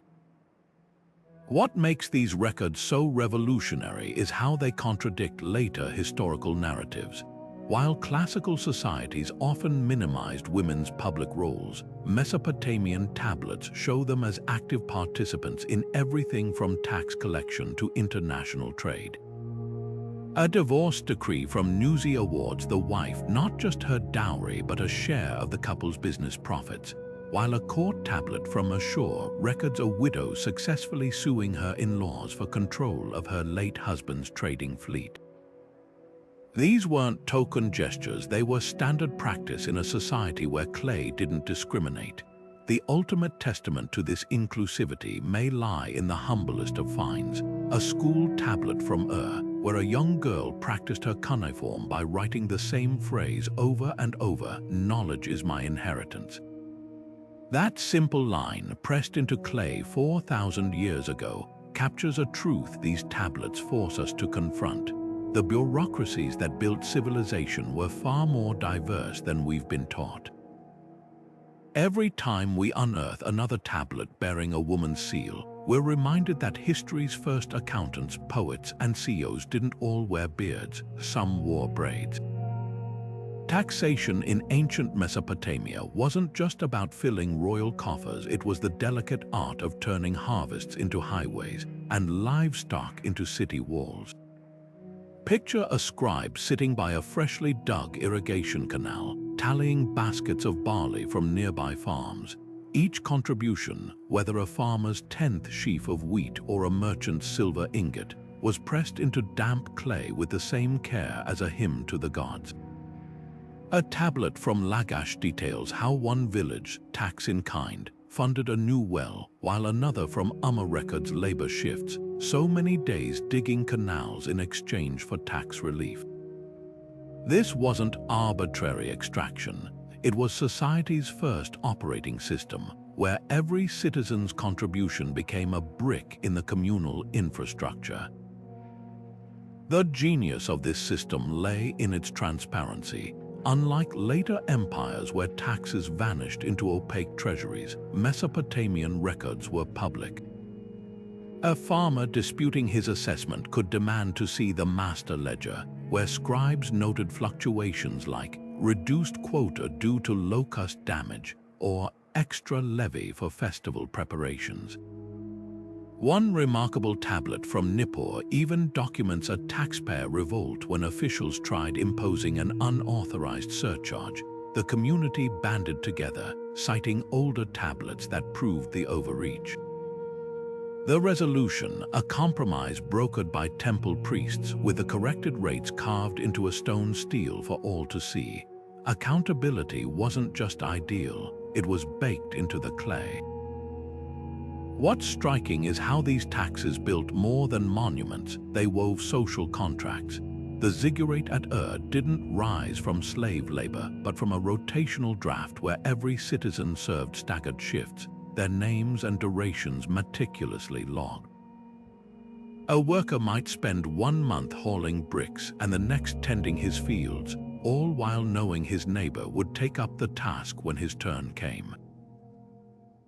What makes these records so revolutionary is how they contradict later historical narratives. While classical societies often minimized women's public roles, Mesopotamian tablets show them as active participants in everything from tax collection to international trade. A divorce decree from Nuzi awards the wife not just her dowry but a share of the couple's business profits, while a court tablet from Ashur records a widow successfully suing her in-laws for control of her late husband's trading fleet. These weren't token gestures, they were standard practice in a society where clay didn't discriminate. The ultimate testament to this inclusivity may lie in the humblest of finds, a school tablet from where a young girl practiced her cuneiform by writing the same phrase over and over, "Knowledge is my inheritance." That simple line, pressed into clay 4,000 years ago, captures a truth these tablets force us to confront. The bureaucracies that built civilization were far more diverse than we've been taught. Every time we unearth another tablet bearing a woman's seal, we're reminded that history's first accountants, poets, and CEOs didn't all wear beards, some wore braids. Taxation in ancient Mesopotamia wasn't just about filling royal coffers, it was the delicate art of turning harvests into highways and livestock into city walls. Picture a scribe sitting by a freshly dug irrigation canal, tallying baskets of barley from nearby farms. Each contribution, whether a farmer's 10th sheaf of wheat or a merchant's silver ingot, was pressed into damp clay with the same care as a hymn to the gods. A tablet from Lagash details how one village, tax in kind, funded a new well, while another from records labor shifts, so many days digging canals in exchange for tax relief. This wasn't arbitrary extraction. It was society's first operating system, where every citizen's contribution became a brick in the communal infrastructure. The genius of this system lay in its transparency. Unlike later empires where taxes vanished into opaque treasuries, Mesopotamian records were public. A farmer disputing his assessment could demand to see the master ledger, where scribes noted fluctuations like reduced quota due to locust damage or extra levy for festival preparations. One remarkable tablet from Nippur even documents a taxpayer revolt when officials tried imposing an unauthorized surcharge. The community banded together, citing older tablets that proved the overreach. The resolution, a compromise brokered by temple priests with the corrected rates carved into a stone stele for all to see. Accountability wasn't just ideal, it was baked into the clay. What's striking is how these taxes built more than monuments, they wove social contracts. The ziggurat at didn't rise from slave labor, but from a rotational draft where every citizen served staggered shifts, their names and durations meticulously logged. A worker might spend 1 month hauling bricks and the next tending his fields, all while knowing his neighbor would take up the task when his turn came.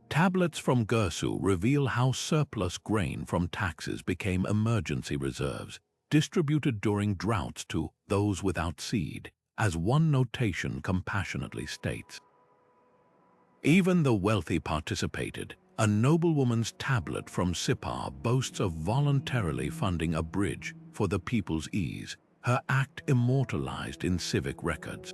Tablets from Gersu reveal how surplus grain from taxes became emergency reserves, distributed during droughts to those without seed, as one notation compassionately states. Even the wealthy participated. A noblewoman's tablet from Sippar boasts of voluntarily funding a bridge for the people's ease, her act immortalized in civic records.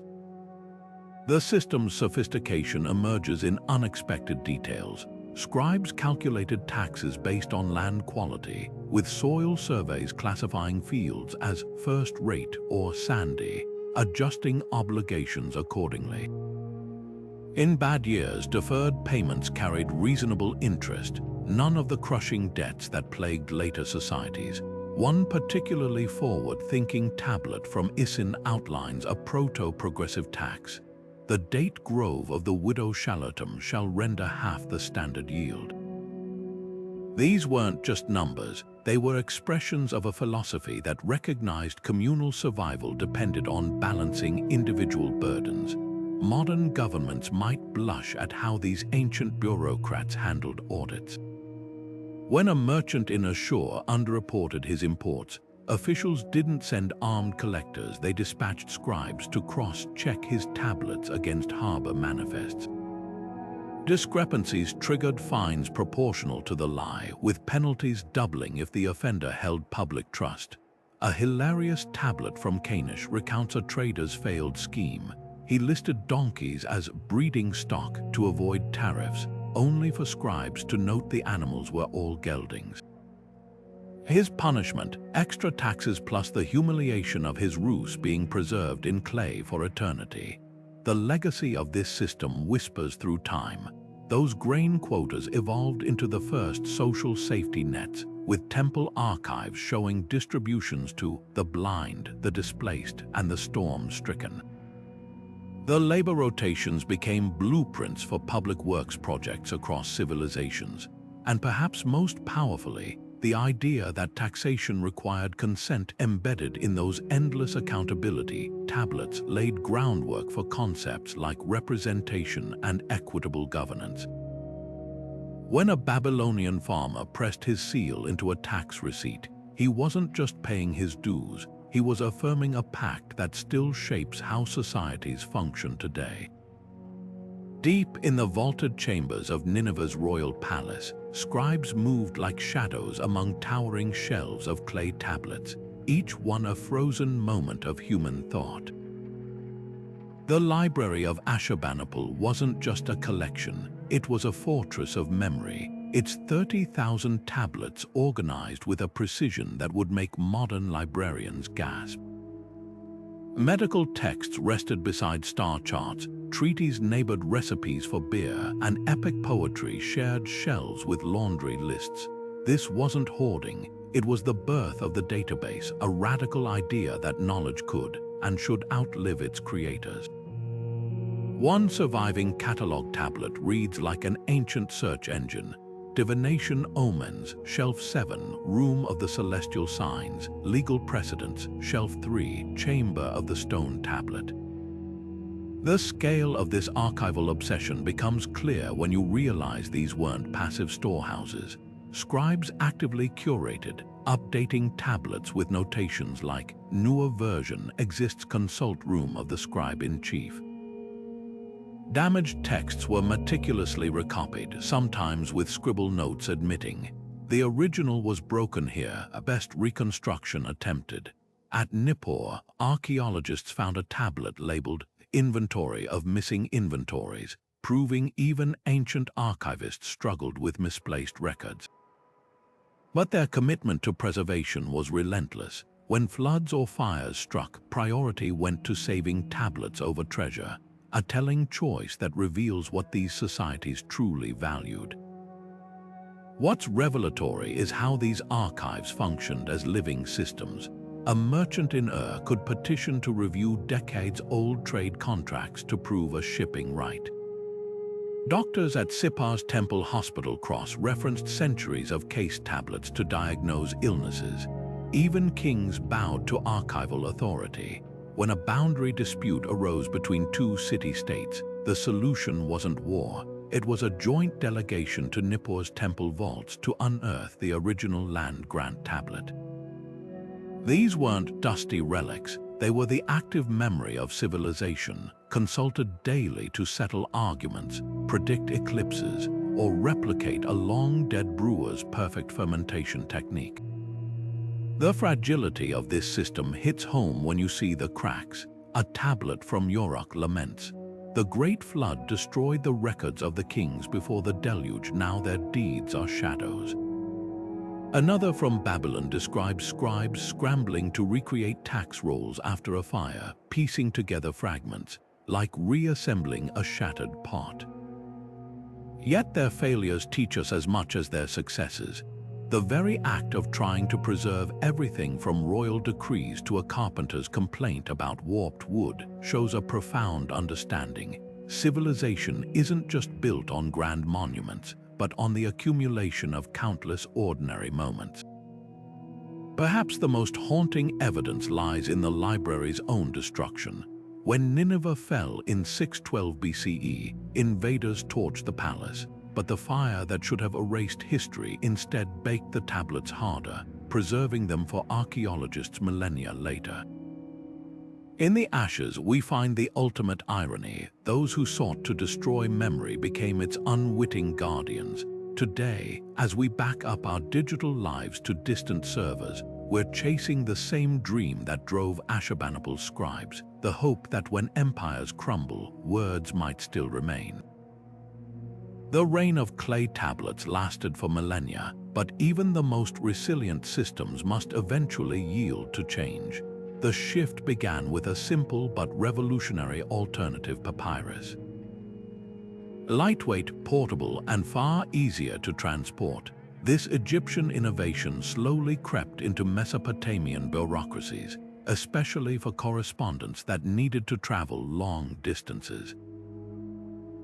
The system's sophistication emerges in unexpected details. Scribes calculated taxes based on land quality, with soil surveys classifying fields as first-rate or sandy, adjusting obligations accordingly. In bad years, deferred payments carried reasonable interest, none of the crushing debts that plagued later societies. One particularly forward-thinking tablet from Isin outlines a proto-progressive tax. The date grove of the widow Shalatum shall render half the standard yield. These weren't just numbers, they were expressions of a philosophy that recognized communal survival depended on balancing individual burdens. Modern governments might blush at how these ancient bureaucrats handled audits. When a merchant in Ashur underreported his imports, officials didn't send armed collectors, they dispatched scribes to cross-check his tablets against harbor manifests. Discrepancies triggered fines proportional to the lie, with penalties doubling if the offender held public trust. A hilarious tablet from Canish recounts a trader's failed scheme. He listed donkeys as breeding stock to avoid tariffs, only for scribes to note the animals were all geldings. His punishment, extra taxes plus the humiliation of his ruse being preserved in clay for eternity. The legacy of this system whispers through time. Those grain quotas evolved into the first social safety nets, with temple archives showing distributions to the blind, the displaced, and the storm-stricken. The labor rotations became blueprints for public works projects across civilizations, and perhaps most powerfully, the idea that taxation required consent embedded in those endless accountability tablets laid groundwork for concepts like representation and equitable governance. When a Babylonian farmer pressed his seal into a tax receipt, he wasn't just paying his dues, he was affirming a pact that still shapes how societies function today. Deep in the vaulted chambers of Nineveh's royal palace, scribes moved like shadows among towering shelves of clay tablets, each one a frozen moment of human thought. The library of Ashurbanipal wasn't just a collection, it was a fortress of memory, its 30,000 tablets organized with a precision that would make modern librarians gasp. Medical texts rested beside star charts, treaties neighbored recipes for beer, and epic poetry shared shelves with laundry lists. This wasn't hoarding, it was the birth of the database, a radical idea that knowledge could and should outlive its creators. One surviving catalog tablet reads like an ancient search engine. Divination Omens, Shelf 7, Room of the Celestial Signs, Legal Precedents, Shelf 3, Chamber of the Stone Tablet. The scale of this archival obsession becomes clear when you realize these weren't passive storehouses. Scribes actively curated, updating tablets with notations like "Newer version exists, consult room of the scribe-in-chief." Damaged texts were meticulously recopied, sometimes with scribble notes admitting, "The original was broken here, a best reconstruction attempted." At Nippur, archaeologists found a tablet labeled "Inventory of Missing Inventories," proving even ancient archivists struggled with misplaced records. But their commitment to preservation was relentless. When floods or fires struck, priority went to saving tablets over treasure, a telling choice that reveals what these societies truly valued. What's revelatory is how these archives functioned as living systems. A merchant in Ur could petition to review decades-old trade contracts to prove a shipping right. Doctors at Sippar's Temple Hospital cross-referenced centuries of case tablets to diagnose illnesses. Even kings bowed to archival authority. When a boundary dispute arose between two city-states, the solution wasn't war. It was a joint delegation to Nippur's temple vaults to unearth the original land grant tablet. These weren't dusty relics, they were the active memory of civilization, consulted daily to settle arguments, predict eclipses, or replicate a long-dead brewer's perfect fermentation technique. The fragility of this system hits home when you see the cracks. A tablet from Yurok laments, "The great flood destroyed the records of the kings before the deluge, now their deeds are shadows." Another from Babylon describes scribes scrambling to recreate tax rolls after a fire, piecing together fragments. like reassembling a shattered pot. Yet their failures teach us as much as their successes. The very act of trying to preserve everything from royal decrees to a carpenter's complaint about warped wood shows a profound understanding. Civilization isn't just built on grand monuments, but on the accumulation of countless ordinary moments. Perhaps the most haunting evidence lies in the library's own destruction. When Nineveh fell in 612 BCE, invaders torched the palace, but the fire that should have erased history instead baked the tablets harder, preserving them for archaeologists millennia later. In the ashes, we find the ultimate irony. Those who sought to destroy memory became its unwitting guardians. Today, as we back up our digital lives to distant servers, we're chasing the same dream that drove Ashurbanipal's scribes, the hope that when empires crumble, words might still remain. The reign of clay tablets lasted for millennia, but even the most resilient systems must eventually yield to change. The shift began with a simple but revolutionary alternative: papyrus. Lightweight, portable, and far easier to transport, this Egyptian innovation slowly crept into Mesopotamian bureaucracies, especially for correspondence that needed to travel long distances.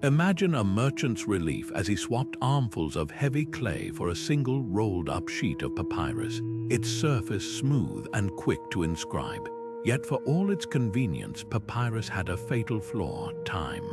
Imagine a merchant's relief as he swapped armfuls of heavy clay for a single rolled-up sheet of papyrus, its surface smooth and quick to inscribe. Yet for all its convenience, papyrus had a fatal flaw: time.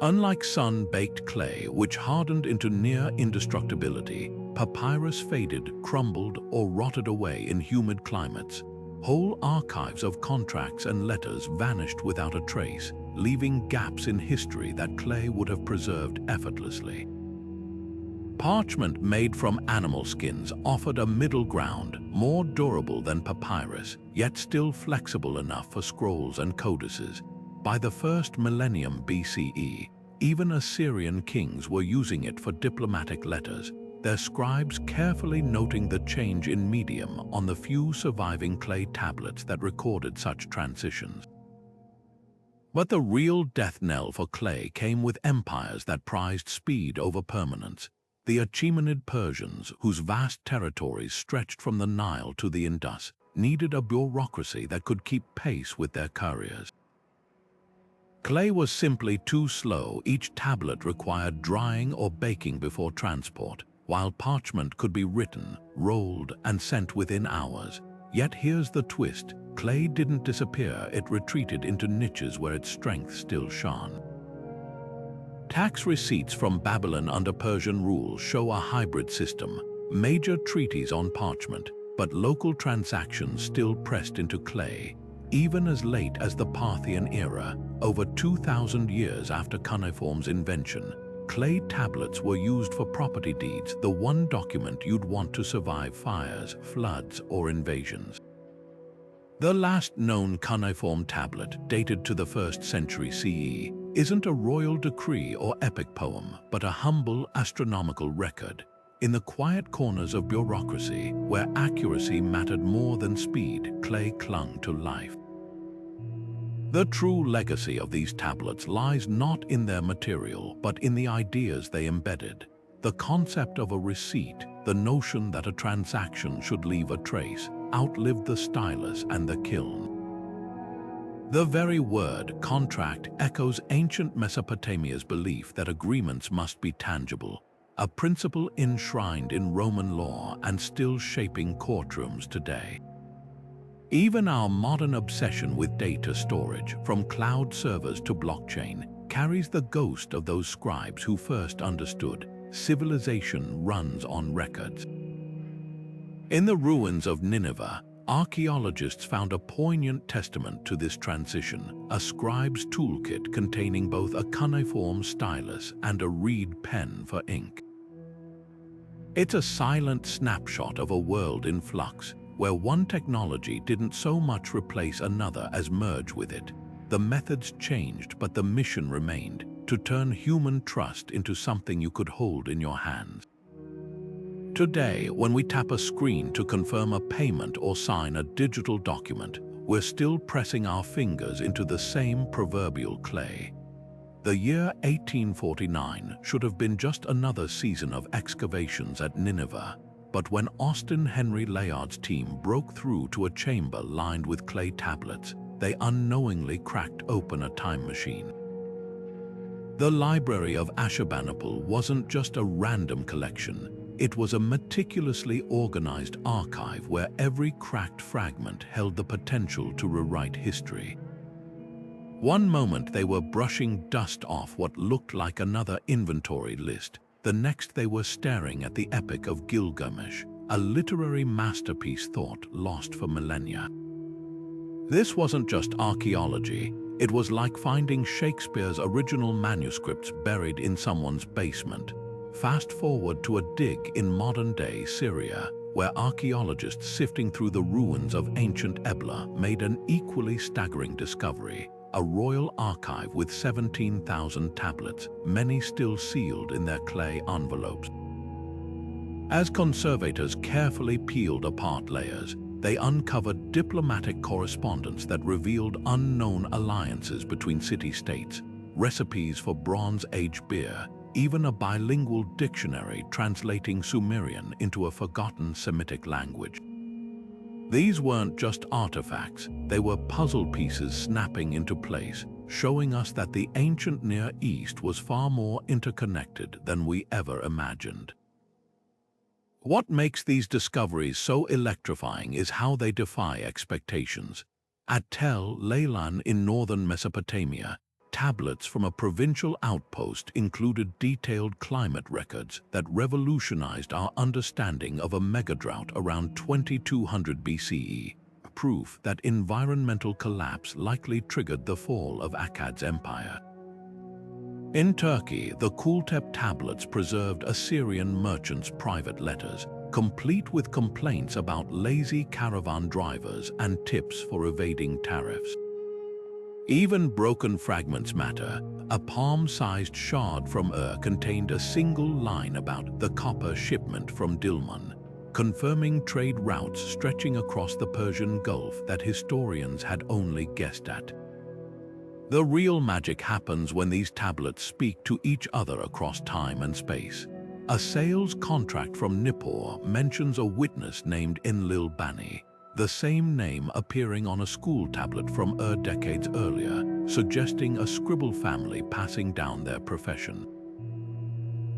Unlike sun-baked clay, which hardened into near indestructibility, papyrus faded, crumbled, or rotted away in humid climates. Whole archives of contracts and letters vanished without a trace, leaving gaps in history that clay would have preserved effortlessly. Parchment made from animal skins offered a middle ground, more durable than papyrus, yet still flexible enough for scrolls and codices. By the first millennium BCE, even Assyrian kings were using it for diplomatic letters, their scribes carefully noting the change in medium on the few surviving clay tablets that recorded such transitions. But the real death knell for clay came with empires that prized speed over permanence. The Achaemenid Persians, whose vast territories stretched from the Nile to the Indus, needed a bureaucracy that could keep pace with their couriers. Clay was simply too slow. Each tablet required drying or baking before transport, while parchment could be written, rolled, and sent within hours. Yet here's the twist: clay didn't disappear, it retreated into niches where its strength still shone. Tax receipts from Babylon under Persian rule show a hybrid system: major treaties on parchment, but local transactions still pressed into clay. Even as late as the Parthian era, over 2,000 years after cuneiform's invention, clay tablets were used for property deeds, the one document you'd want to survive fires, floods, or invasions. The last known cuneiform tablet, dated to the 1st century CE, isn't a royal decree or epic poem, but a humble astronomical record. In the quiet corners of bureaucracy, where accuracy mattered more than speed, clay clung to life. The true legacy of these tablets lies not in their material, but in the ideas they embedded. The concept of a receipt, the notion that a transaction should leave a trace, outlived the stylus and the kiln. The very word contract echoes ancient Mesopotamia's belief that agreements must be tangible, a principle enshrined in Roman law and still shaping courtrooms today. Even our modern obsession with data storage, from cloud servers to blockchain, carries the ghost of those scribes who first understood civilization runs on records. In the ruins of Nineveh, archaeologists found a poignant testament to this transition: a scribe's toolkit containing both a cuneiform stylus and a reed pen for ink. It's a silent snapshot of a world in flux, where one technology didn't so much replace another as merge with it. The methods changed, but the mission remained: to turn human trust into something you could hold in your hands. Today, when we tap a screen to confirm a payment or sign a digital document, we're still pressing our fingers into the same proverbial clay. The year 1849 should have been just another season of excavations at Nineveh, but when Austin Henry Layard's team broke through to a chamber lined with clay tablets, they unknowingly cracked open a time machine. The Library of Ashurbanipal wasn't just a random collection, it was a meticulously organized archive where every cracked fragment held the potential to rewrite history. One moment they were brushing dust off what looked like another inventory list, the next they were staring at the Epic of Gilgamesh, a literary masterpiece thought lost for millennia. This wasn't just archaeology, it was like finding Shakespeare's original manuscripts buried in someone's basement. Fast forward to a dig in modern-day Syria, where archaeologists sifting through the ruins of ancient Ebla made an equally staggering discovery: a royal archive with 17,000 tablets, many still sealed in their clay envelopes. As conservators carefully peeled apart layers, they uncovered diplomatic correspondence that revealed unknown alliances between city-states, recipes for Bronze Age beer, even a bilingual dictionary translating Sumerian into a forgotten Semitic language. These weren't just artifacts, they were puzzle pieces snapping into place, showing us that the ancient Near East was far more interconnected than we ever imagined. What makes these discoveries so electrifying is how they defy expectations. At Tel Leilan in northern Mesopotamia, tablets from a provincial outpost included detailed climate records that revolutionized our understanding of a megadrought around 2200 BCE, proof that environmental collapse likely triggered the fall of Akkad's empire. In Turkey, the Kultep tablets preserved Assyrian merchants' private letters, complete with complaints about lazy caravan drivers and tips for evading tariffs. Even broken fragments matter. A palm-sized shard from Ur contained a single line about the copper shipment from Dilmun, confirming trade routes stretching across the Persian Gulf that historians had only guessed at. The real magic happens when these tablets speak to each other across time and space. A sales contract from Nippur mentions a witness named Enlil Bani, the same name appearing on a school tablet from decades earlier, suggesting a scribble family passing down their profession.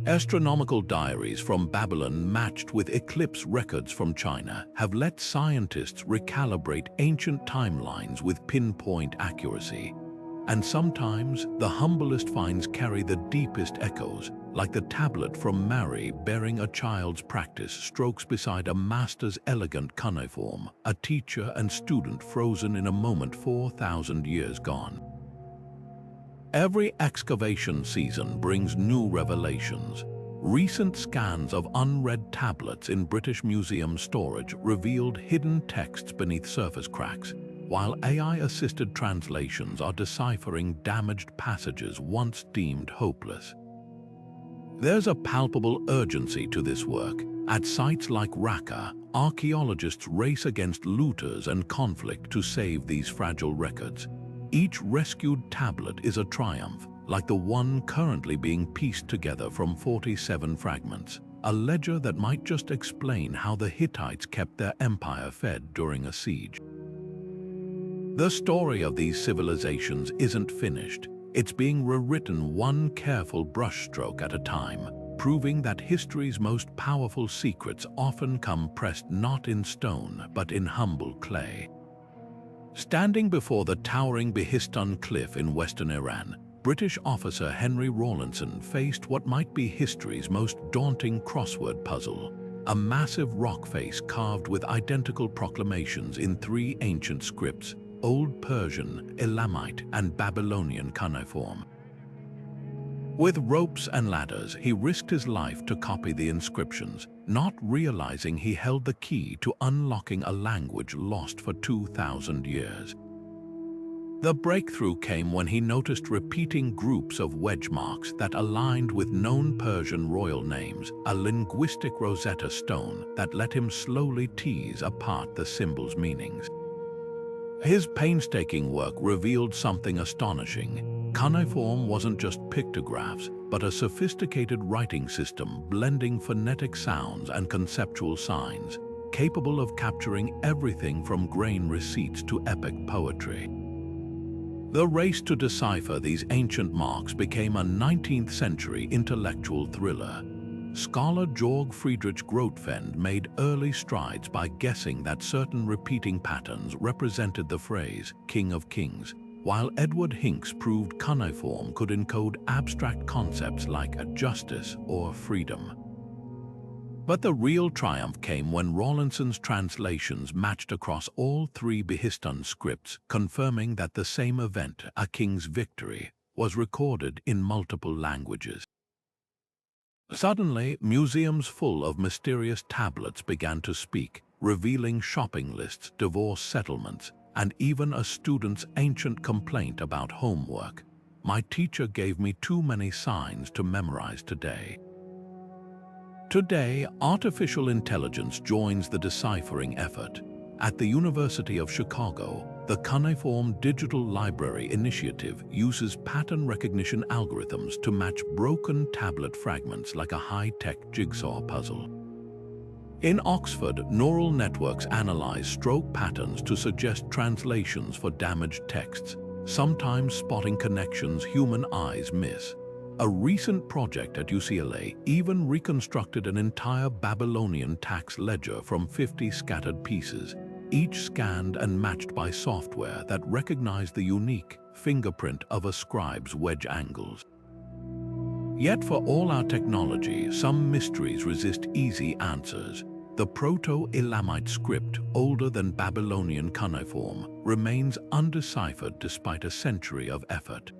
Astronomical diaries from Babylon matched with eclipse records from China have let scientists recalibrate ancient timelines with pinpoint accuracy. And sometimes, the humblest finds carry the deepest echoes, like the tablet from Mary bearing a child's practice strokes beside a master's elegant cuneiform, a teacher and student frozen in a moment 4,000 years gone. Every excavation season brings new revelations. Recent scans of unread tablets in British Museum storage revealed hidden texts beneath surface cracks, while AI-assisted translations are deciphering damaged passages once deemed hopeless. There's a palpable urgency to this work. At sites like Raqqa, archaeologists race against looters and conflict to save these fragile records. Each rescued tablet is a triumph, like the one currently being pieced together from 47 fragments, a ledger that might just explain how the Hittites kept their empire fed during a siege. The story of these civilizations isn't finished. It's being rewritten one careful brushstroke at a time, proving that history's most powerful secrets often come pressed not in stone but in humble clay. Standing before the towering Behistun Cliff in western Iran, British officer Henry Rawlinson faced what might be history's most daunting crossword puzzle: a massive rock face carved with identical proclamations in 3 ancient scripts: Old Persian, Elamite, and Babylonian cuneiform. With ropes and ladders, he risked his life to copy the inscriptions, not realizing he held the key to unlocking a language lost for 2,000 years. The breakthrough came when he noticed repeating groups of wedge marks that aligned with known Persian royal names, a linguistic Rosetta Stone that let him slowly tease apart the symbols' meanings. His painstaking work revealed something astonishing. Cuneiform wasn't just pictographs, but a sophisticated writing system blending phonetic sounds and conceptual signs, capable of capturing everything from grain receipts to epic poetry. The race to decipher these ancient marks became a 19th-century intellectual thriller. Scholar Georg Friedrich Grotefend made early strides by guessing that certain repeating patterns represented the phrase "King of Kings," while Edward Hincks proved cuneiform could encode abstract concepts like justice or freedom. But the real triumph came when Rawlinson's translations matched across all three Behistun scripts, confirming that the same event, a king's victory, was recorded in multiple languages. Suddenly, museums full of mysterious tablets began to speak, revealing shopping lists, divorce settlements, and even a student's ancient complaint about homework. "My teacher gave me too many signs to memorize today." Today, artificial intelligence joins the deciphering effort. At the University of Chicago, the Cuneiform Digital Library Initiative uses pattern recognition algorithms to match broken tablet fragments like a high-tech jigsaw puzzle. In Oxford, neural networks analyze stroke patterns to suggest translations for damaged texts, sometimes spotting connections human eyes miss. A recent project at UCLA even reconstructed an entire Babylonian tax ledger from 50 scattered pieces, each scanned and matched by software that recognized the unique fingerprint of a scribe's wedge angles. Yet for all our technology, some mysteries resist easy answers. The Proto-Elamite script, older than Babylonian cuneiform, remains undeciphered despite a century of effort.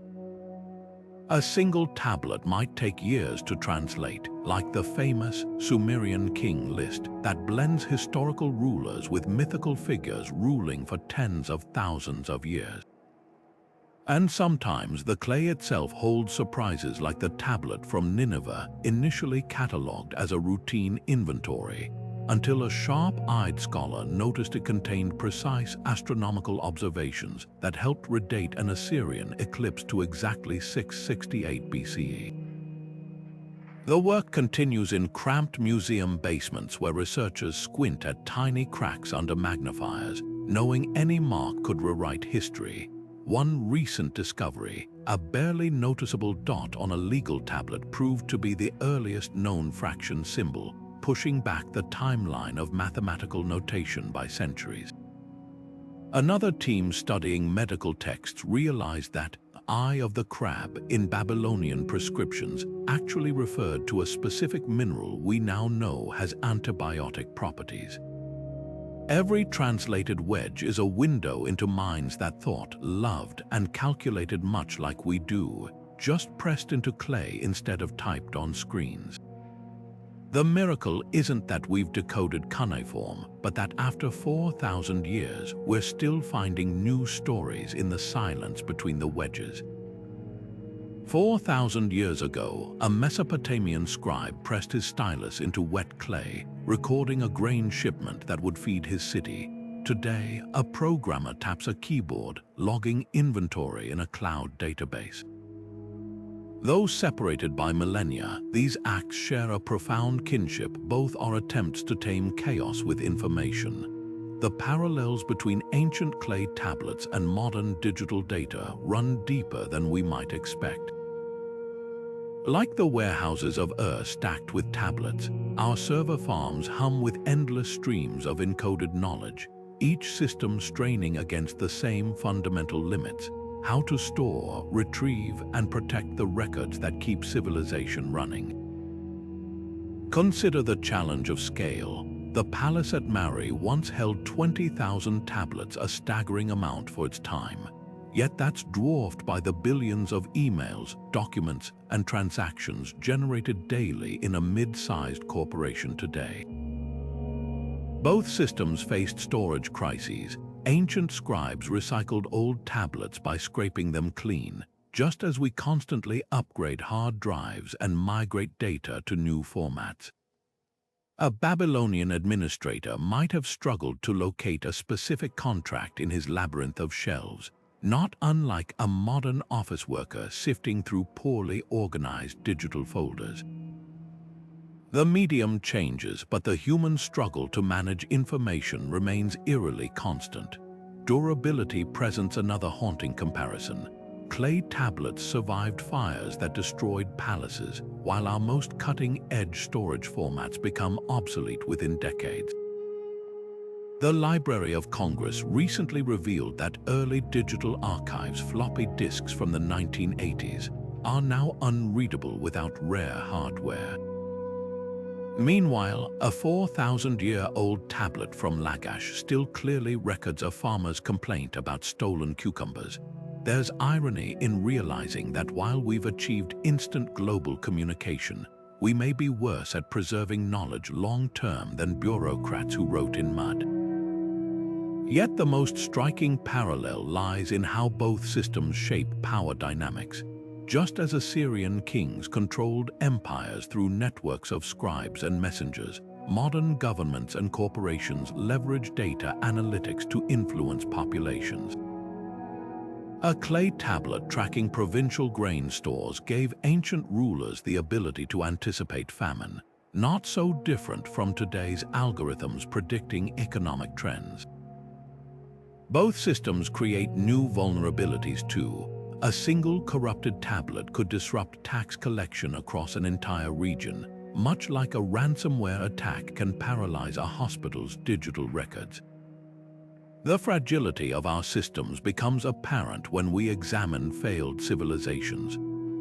A single tablet might take years to translate, like the famous Sumerian king list that blends historical rulers with mythical figures ruling for tens of thousands of years. And sometimes the clay itself holds surprises, like the tablet from Nineveh, initially catalogued as a routine inventory, until a sharp-eyed scholar noticed it contained precise astronomical observations that helped redate an Assyrian eclipse to exactly 668 BCE. The work continues in cramped museum basements where researchers squint at tiny cracks under magnifiers, knowing any mark could rewrite history. One recent discovery, a barely noticeable dot on a legal tablet, proved to be the earliest known fraction symbol, pushing back the timeline of mathematical notation by centuries. Another team studying medical texts realized that eye of the crab in Babylonian prescriptions actually referred to a specific mineral we now know has antibiotic properties. Every translated wedge is a window into minds that thought, loved, and calculated much like we do, just pressed into clay instead of typed on screens. The miracle isn't that we've decoded cuneiform, but that after 4,000 years, we're still finding new stories in the silence between the wedges. 4,000 years ago, a Mesopotamian scribe pressed his stylus into wet clay, recording a grain shipment that would feed his city. Today, a programmer taps a keyboard, logging inventory in a cloud database. Though separated by millennia, these acts share a profound kinship. Both are attempts to tame chaos with information. The parallels between ancient clay tablets and modern digital data run deeper than we might expect. Like the warehouses of Ur stacked with tablets, our server farms hum with endless streams of encoded knowledge, each system straining against the same fundamental limits: how to store, retrieve, and protect the records that keep civilization running. Consider the challenge of scale. The palace at Mari once held 20,000 tablets, a staggering amount for its time. Yet that's dwarfed by the billions of emails, documents, and transactions generated daily in a mid-sized corporation today. Both systems faced storage crises. Ancient scribes recycled old tablets by scraping them clean, just as we constantly upgrade hard drives and migrate data to new formats. A Babylonian administrator might have struggled to locate a specific contract in his labyrinth of shelves, not unlike a modern office worker sifting through poorly organized digital folders. The medium changes, but the human struggle to manage information remains eerily constant. Durability presents another haunting comparison. Clay tablets survived fires that destroyed palaces, while our most cutting-edge storage formats become obsolete within decades. The Library of Congress recently revealed that early digital archives, floppy disks from the 1980s, are now unreadable without rare hardware. Meanwhile, a 4,000-year-old tablet from Lagash still clearly records a farmer's complaint about stolen cucumbers. There's irony in realizing that while we've achieved instant global communication, we may be worse at preserving knowledge long-term than bureaucrats who wrote in mud. Yet the most striking parallel lies in how both systems shape power dynamics. Just as Assyrian kings controlled empires through networks of scribes and messengers, modern governments and corporations leverage data analytics to influence populations. A clay tablet tracking provincial grain stores gave ancient rulers the ability to anticipate famine, not so different from today's algorithms predicting economic trends. Both systems create new vulnerabilities too. A single corrupted tablet could disrupt tax collection across an entire region, much like a ransomware attack can paralyze a hospital's digital records. The fragility of our systems becomes apparent when we examine failed civilizations.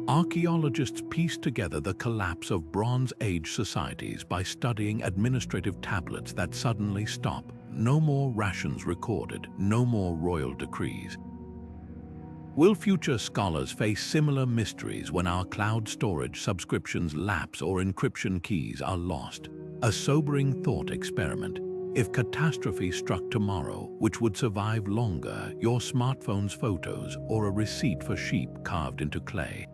Archaeologists piece together the collapse of Bronze Age societies by studying administrative tablets that suddenly stop. No more rations recorded, no more royal decrees. Will future scholars face similar mysteries when our cloud storage subscriptions lapse or encryption keys are lost? A sobering thought experiment. If catastrophe struck tomorrow, which would survive longer, your smartphone's photos or a receipt for sheep carved into clay?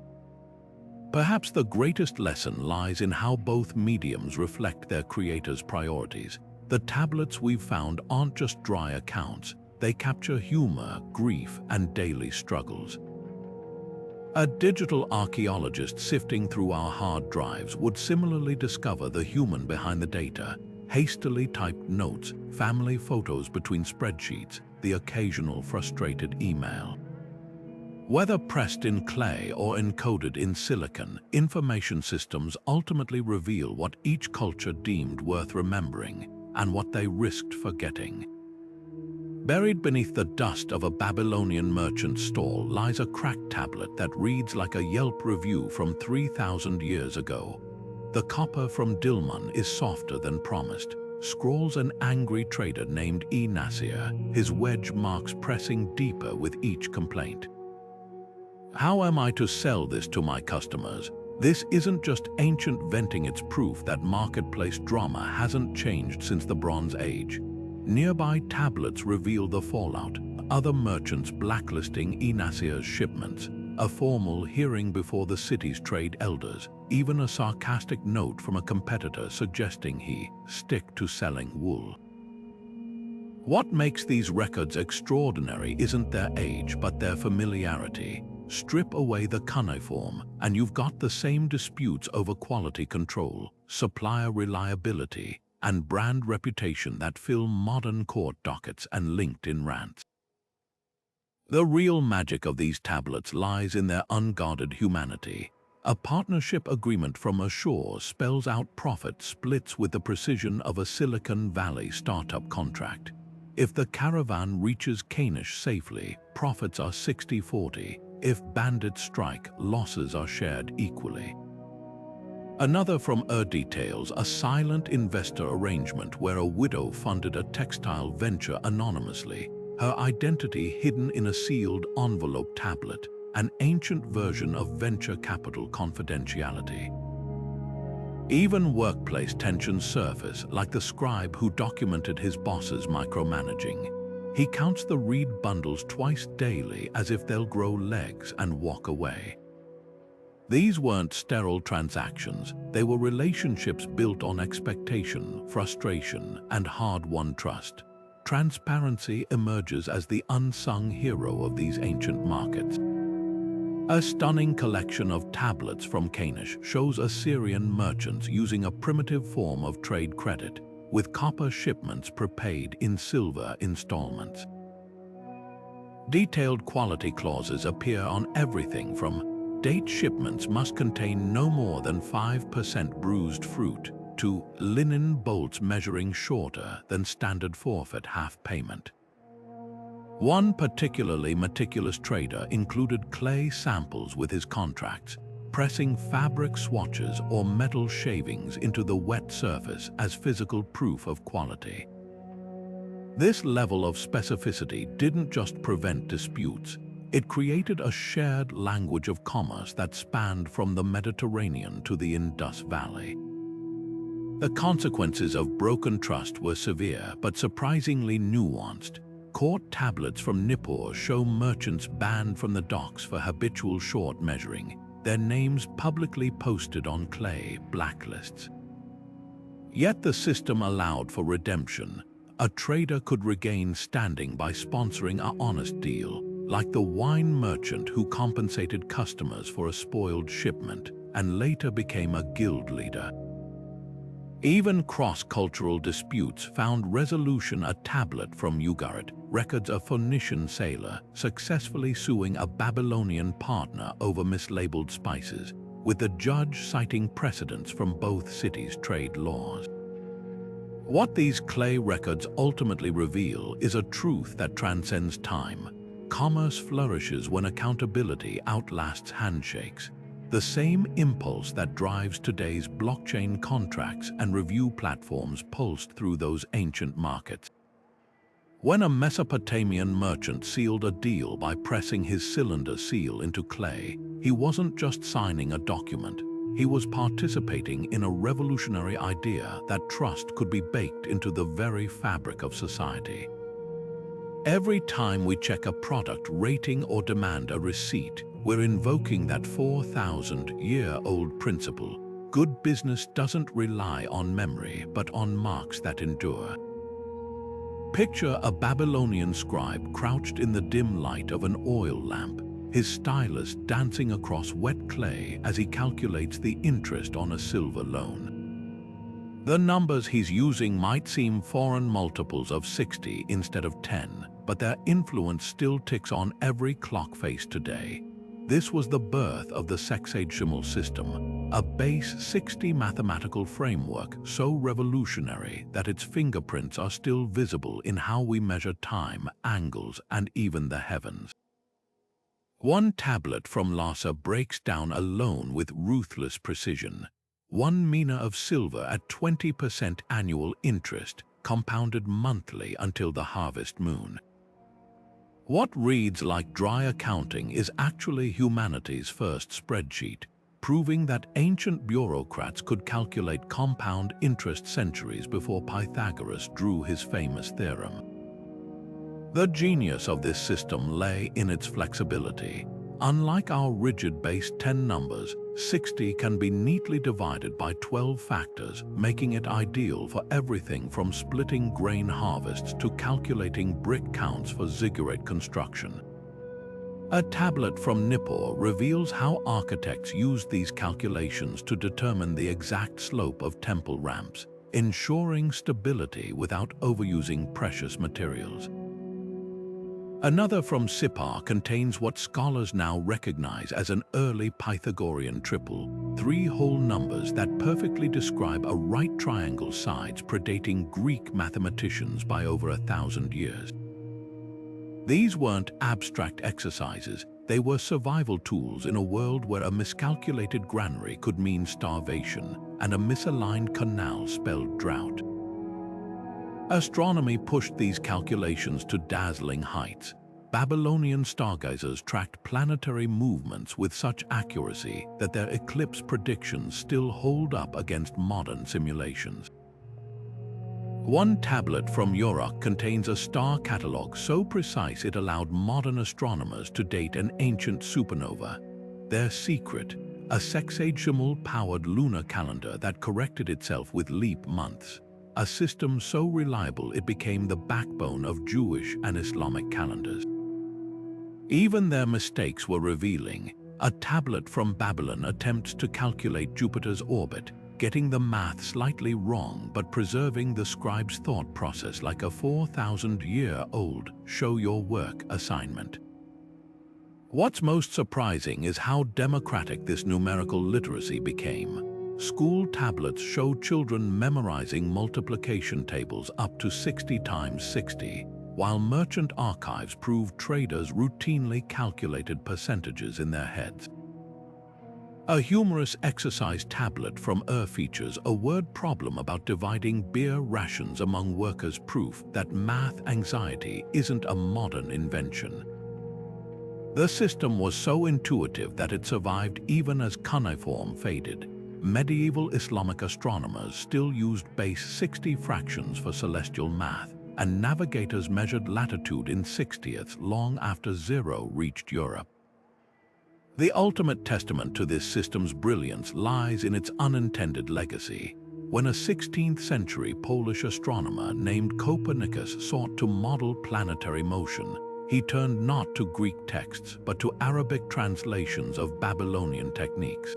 Perhaps the greatest lesson lies in how both mediums reflect their creators' priorities. The tablets we've found aren't just dry accounts. They capture humor, grief, and daily struggles. A digital archaeologist sifting through our hard drives would similarly discover the human behind the data, hastily typed notes, family photos between spreadsheets, the occasional frustrated email. Whether pressed in clay or encoded in silicon, information systems ultimately reveal what each culture deemed worth remembering and what they risked forgetting. Buried beneath the dust of a Babylonian merchant stall lies a cracked tablet that reads like a Yelp review from 3,000 years ago. The copper from Dilmun is softer than promised. Scrawls an angry trader named Nasir, his wedge marks pressing deeper with each complaint. How am I to sell this to my customers? This isn't just ancient venting, it's proof that marketplace drama hasn't changed since the Bronze Age. Nearby tablets reveal the fallout, other merchants blacklisting Nasir's shipments, a formal hearing before the city's trade elders, even a sarcastic note from a competitor suggesting he stick to selling wool. What makes these records extraordinary isn't their age, but their familiarity. Strip away the cuneiform, and you've got the same disputes over quality control, supplier reliability, and brand reputation that fill modern court dockets and LinkedIn rants. The real magic of these tablets lies in their unguarded humanity. A partnership agreement from ashore spells out profit splits with the precision of a Silicon Valley startup contract. If the caravan reaches Kainish safely, profits are 60-40. If bandits strike, losses are shared equally. Another from Details, a silent investor arrangement where a widow funded a textile venture anonymously, her identity hidden in a sealed envelope tablet, an ancient version of venture capital confidentiality. Even workplace tensions surface, like the scribe who documented his boss's micromanaging. He counts the read bundles twice daily as if they'll grow legs and walk away. These weren't sterile transactions, they were relationships built on expectation, frustration, and hard-won trust. Transparency emerges as the unsung hero of these ancient markets. A stunning collection of tablets from Canaanite shows Assyrian merchants using a primitive form of trade credit, with copper shipments prepaid in silver installments. Detailed quality clauses appear on everything from date shipments must contain no more than 5% bruised fruit to linen bolts measuring shorter than standard forfeit half payment. One particularly meticulous trader included clay samples with his contracts, pressing fabric swatches or metal shavings into the wet surface as physical proof of quality. This level of specificity didn't just prevent disputes, it created a shared language of commerce that spanned from the Mediterranean to the Indus Valley. The consequences of broken trust were severe but surprisingly nuanced. Court tablets from Nippur show merchants banned from the docks for habitual short measuring, their names publicly posted on clay blacklists. Yet the system allowed for redemption. A trader could regain standing by sponsoring an honest deal, like the wine merchant who compensated customers for a spoiled shipment and later became a guild leader. Even cross-cultural disputes found resolution. A tablet from Ugarit records a Phoenician sailor successfully suing a Babylonian partner over mislabeled spices, with the judge citing precedents from both cities' trade laws. What these clay records ultimately reveal is a truth that transcends time. Commerce flourishes when accountability outlasts handshakes, the same impulse that drives today's blockchain contracts and review platforms pulsed through those ancient markets. When a Mesopotamian merchant sealed a deal by pressing his cylinder seal into clay, he wasn't just signing a document, he was participating in a revolutionary idea that trust could be baked into the very fabric of society. Every time we check a product rating or demand a receipt, we're invoking that 4,000-year-old principle. Good business doesn't rely on memory, but on marks that endure. Picture a Babylonian scribe crouched in the dim light of an oil lamp, his stylus dancing across wet clay as he calculates the interest on a silver loan. The numbers he's using might seem foreign multiples of 60 instead of 10, but their influence still ticks on every clock face today. This was the birth of the sexagesimal system, a base 60 mathematical framework so revolutionary that its fingerprints are still visible in how we measure time, angles, and even the heavens. One tablet from Lhasa breaks down a loan with ruthless precision. 1 mina of silver at 20% annual interest, compounded monthly until the harvest moon. What reads like dry accounting is actually humanity's first spreadsheet, proving that ancient bureaucrats could calculate compound interest centuries before Pythagoras drew his famous theorem. The genius of this system lay in its flexibility. Unlike our rigid base 10 numbers, 60 can be neatly divided by 12 factors, making it ideal for everything from splitting grain harvests to calculating brick counts for ziggurat construction. A tablet from Nippur reveals how architects used these calculations to determine the exact slope of temple ramps, ensuring stability without overusing precious materials. Another from Sippar contains what scholars now recognize as an early Pythagorean triple, 3 whole numbers that perfectly describe a right triangle sides predating Greek mathematicians by over 1,000 years. These weren't abstract exercises, they were survival tools in a world where a miscalculated granary could mean starvation and a misaligned canal spelled drought. Astronomy pushed these calculations to dazzling heights. Babylonian stargazers tracked planetary movements with such accuracy that their eclipse predictions still hold up against modern simulations. One tablet from Uruk contains a star catalogue so precise it allowed modern astronomers to date an ancient supernova. Their secret: a sexagesimal-powered lunar calendar that corrected itself with leap months, a system so reliable it became the backbone of Jewish and Islamic calendars. Even their mistakes were revealing. A tablet from Babylon attempts to calculate Jupiter's orbit, getting the math slightly wrong but preserving the scribe's thought process like a 4,000-year-old show-your-work assignment. What's most surprising is how democratic this numerical literacy became. School tablets show children memorizing multiplication tables up to 60 times 60, while merchant archives prove traders routinely calculated percentages in their heads. A humorous exercise tablet from features a word problem about dividing beer rations among workers, proof that math anxiety isn't a modern invention. The system was so intuitive that it survived even as cuneiform faded. Medieval Islamic astronomers still used base 60 fractions for celestial math, and navigators measured latitude in 60ths long after zero reached Europe. The ultimate testament to this system's brilliance lies in its unintended legacy. When a 16th-century Polish astronomer named Copernicus sought to model planetary motion, he turned not to Greek texts but to Arabic translations of Babylonian techniques.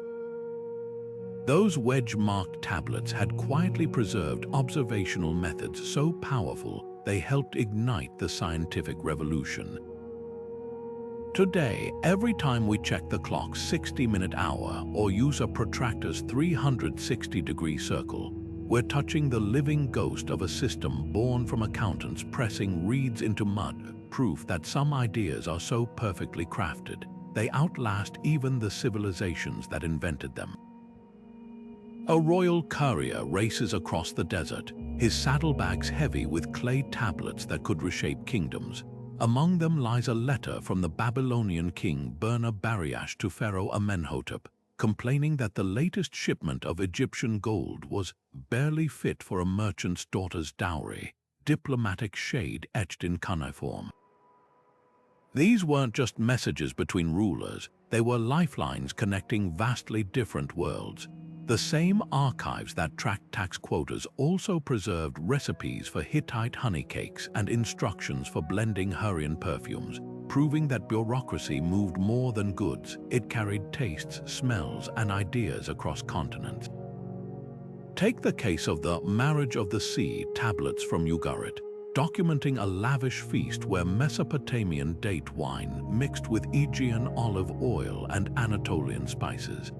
Those wedge-marked tablets had quietly preserved observational methods so powerful they helped ignite the scientific revolution. Today, every time we check the clock's 60-minute hour or use a protractor's 360-degree circle, we're touching the living ghost of a system born from accountants pressing reeds into mud, proof that some ideas are so perfectly crafted, they outlast even the civilizations that invented them. A royal courier races across the desert, his saddlebags heavy with clay tablets that could reshape kingdoms. Among them lies a letter from the Babylonian king Bernabariash to Pharaoh Amenhotep, complaining that the latest shipment of Egyptian gold was barely fit for a merchant's daughter's dowry, diplomatic shade etched in cuneiform. These weren't just messages between rulers, they were lifelines connecting vastly different worlds. The same archives that tracked tax quotas also preserved recipes for Hittite honey cakes and instructions for blending Hurrian perfumes, proving that bureaucracy moved more than goods. It carried tastes, smells, and ideas across continents. Take the case of the Marriage of the Sea tablets from Ugarit, documenting a lavish feast where Mesopotamian date wine mixed with Aegean olive oil and Anatolian spices.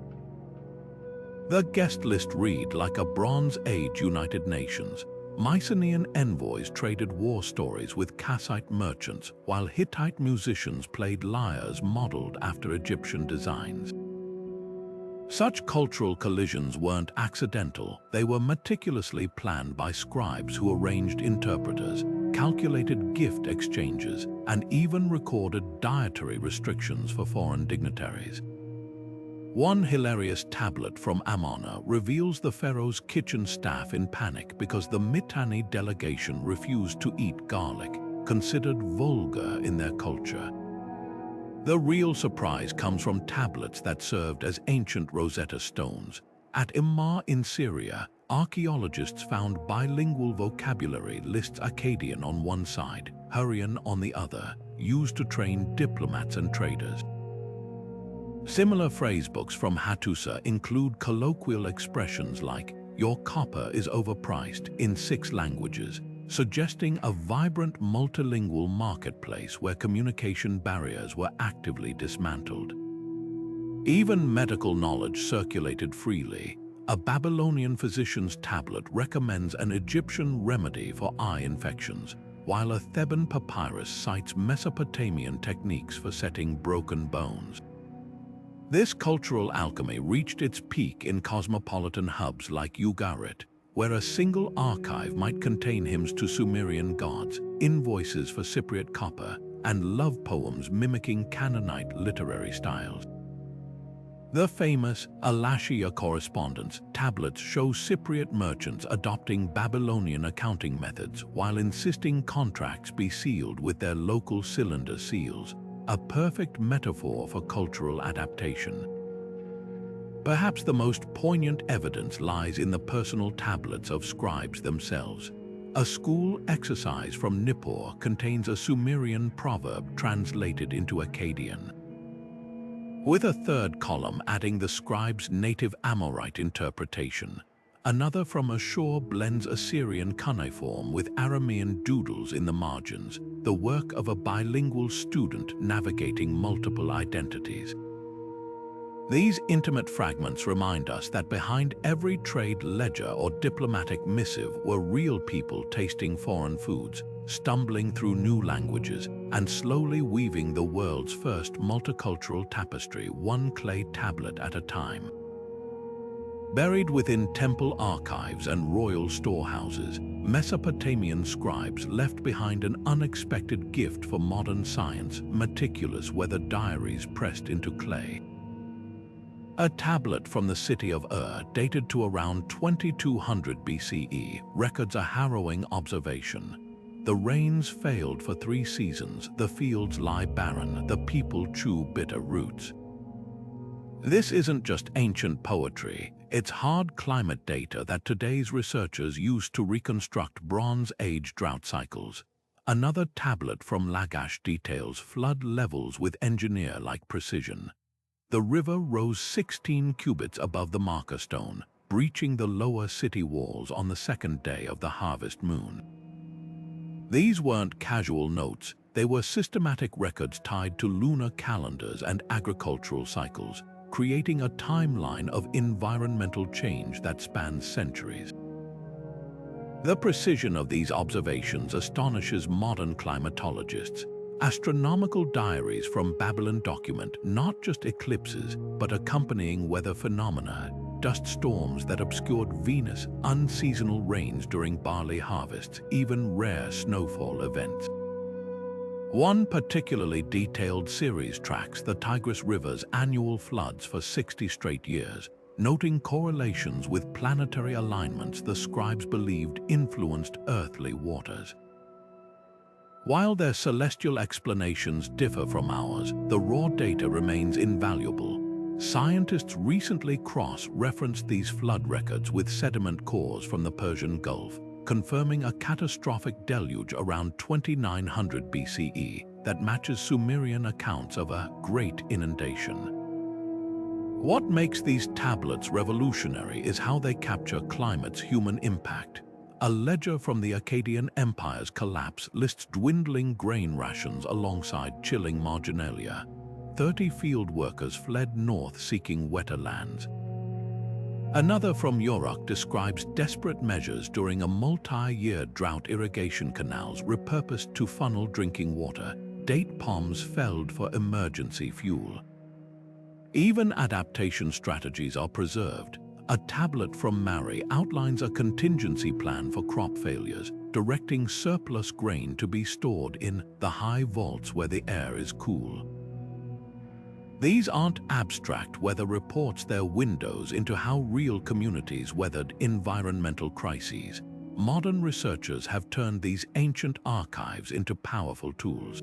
The guest list read like a Bronze Age United Nations. Mycenaean envoys traded war stories with Kassite merchants, while Hittite musicians played lyres modeled after Egyptian designs. Such cultural collisions weren't accidental, they were meticulously planned by scribes who arranged interpreters, calculated gift exchanges, and even recorded dietary restrictions for foreign dignitaries. One hilarious tablet from Amarna reveals the pharaoh's kitchen staff in panic because the Mitanni delegation refused to eat garlic, considered vulgar in their culture. The real surprise comes from tablets that served as ancient Rosetta Stones. At Imar in Syria, archaeologists found bilingual vocabulary lists Akkadian on one side, Hurrian on the other, used to train diplomats and traders. Similar phrasebooks from Hattusa include colloquial expressions like, "Your copper is overpriced," in 6 languages, suggesting a vibrant multilingual marketplace where communication barriers were actively dismantled. Even medical knowledge circulated freely. A Babylonian physician's tablet recommends an Egyptian remedy for eye infections, while a Theban papyrus cites Mesopotamian techniques for setting broken bones. This cultural alchemy reached its peak in cosmopolitan hubs like Ugarit, where a single archive might contain hymns to Sumerian gods, invoices for Cypriot copper, and love poems mimicking Canaanite literary styles. The famous Alashia correspondence tablets show Cypriot merchants adopting Babylonian accounting methods while insisting contracts be sealed with their local cylinder seals, a perfect metaphor for cultural adaptation. Perhaps the most poignant evidence lies in the personal tablets of scribes themselves. A school exercise from Nippur contains a Sumerian proverb translated into Akkadian, with a third column adding the scribe's native Amorite interpretation. Another from Ashur blends Assyrian cuneiform with Aramean doodles in the margins, the work of a bilingual student navigating multiple identities. These intimate fragments remind us that behind every trade ledger or diplomatic missive were real people tasting foreign foods, stumbling through new languages, and slowly weaving the world's first multicultural tapestry, one clay tablet at a time. Buried within temple archives and royal storehouses, Mesopotamian scribes left behind an unexpected gift for modern science, meticulous weathered diaries pressed into clay. A tablet from the city of Ur, dated to around 2200 BCE, records a harrowing observation. The rains failed for 3 seasons, the fields lie barren, the people chew bitter roots. This isn't just ancient poetry, it's hard climate data that today's researchers use to reconstruct Bronze Age drought cycles. Another tablet from Lagash details flood levels with engineer-like precision. The river rose 16 cubits above the marker stone, breaching the lower city walls on the second day of the harvest moon. These weren't casual notes, they were systematic records tied to lunar calendars and agricultural cycles, creating a timeline of environmental change that spans centuries. The precision of these observations astonishes modern climatologists. Astronomical diaries from Babylon document not just eclipses, but accompanying weather phenomena, dust storms that obscured Venus, unseasonal rains during barley harvests, even rare snowfall events. One particularly detailed series tracks the Tigris River's annual floods for 60 straight years, noting correlations with planetary alignments the scribes believed influenced earthly waters. While their celestial explanations differ from ours, the raw data remains invaluable. Scientists recently cross-referenced these flood records with sediment cores from the Persian Gulf, confirming a catastrophic deluge around 2900 BCE that matches Sumerian accounts of a great inundation. What makes these tablets revolutionary is how they capture climate's human impact. A ledger from the Akkadian Empire's collapse lists dwindling grain rations alongside chilling marginalia. 30 field workers fled north seeking wetter lands. Another from Uruk describes desperate measures during a multi-year drought. Irrigation canals repurposed to funnel drinking water, date palms felled for emergency fuel. Even adaptation strategies are preserved. A tablet from Mari outlines a contingency plan for crop failures, directing surplus grain to be stored in the high vaults where the air is cool. These aren't abstract weather reports, they're windows into how real communities weathered environmental crises. Modern researchers have turned these ancient archives into powerful tools.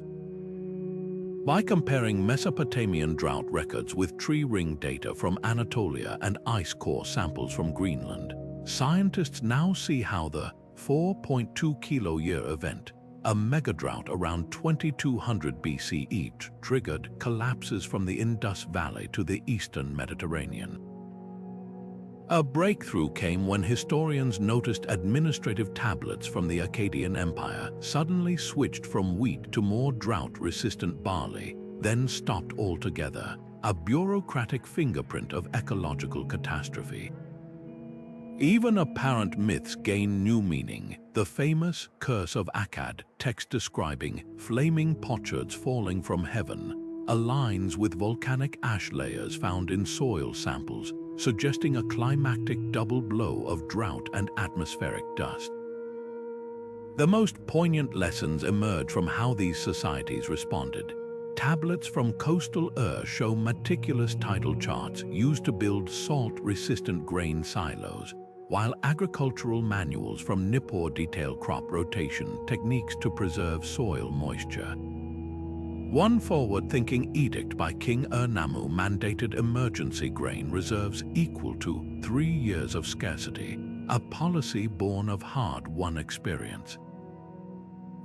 By comparing Mesopotamian drought records with tree ring data from Anatolia and ice core samples from Greenland, scientists now see how the 4.2 kilo-year event, a megadrought around 2200 BCE, triggered collapses from the Indus Valley to the eastern Mediterranean. A breakthrough came when historians noticed administrative tablets from the Akkadian Empire suddenly switched from wheat to more drought-resistant barley, then stopped altogether, a bureaucratic fingerprint of ecological catastrophe. Even apparent myths gain new meaning. The famous Curse of Akkad, text describing flaming potsherds falling from heaven, aligns with volcanic ash layers found in soil samples, suggesting a climactic double blow of drought and atmospheric dust. The most poignant lessons emerge from how these societies responded. Tablets from coastal Ur show meticulous tidal charts used to build salt-resistant grain silos, while agricultural manuals from Nippur detail crop rotation techniques to preserve soil moisture. One forward-thinking edict by King Ur-Nammu mandated emergency grain reserves equal to 3 years of scarcity, a policy born of hard-won experience.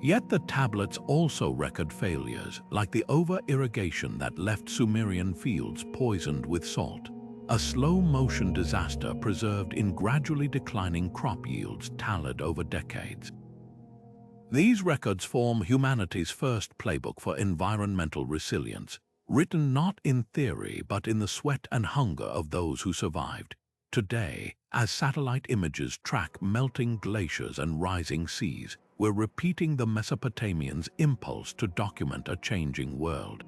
Yet the tablets also record failures, like the over-irrigation that left Sumerian fields poisoned with salt, a slow-motion disaster preserved in gradually declining crop yields tallied over decades. These records form humanity's first playbook for environmental resilience, written not in theory but in the sweat and hunger of those who survived. Today, as satellite images track melting glaciers and rising seas, we're repeating the Mesopotamians' impulse to document a changing world.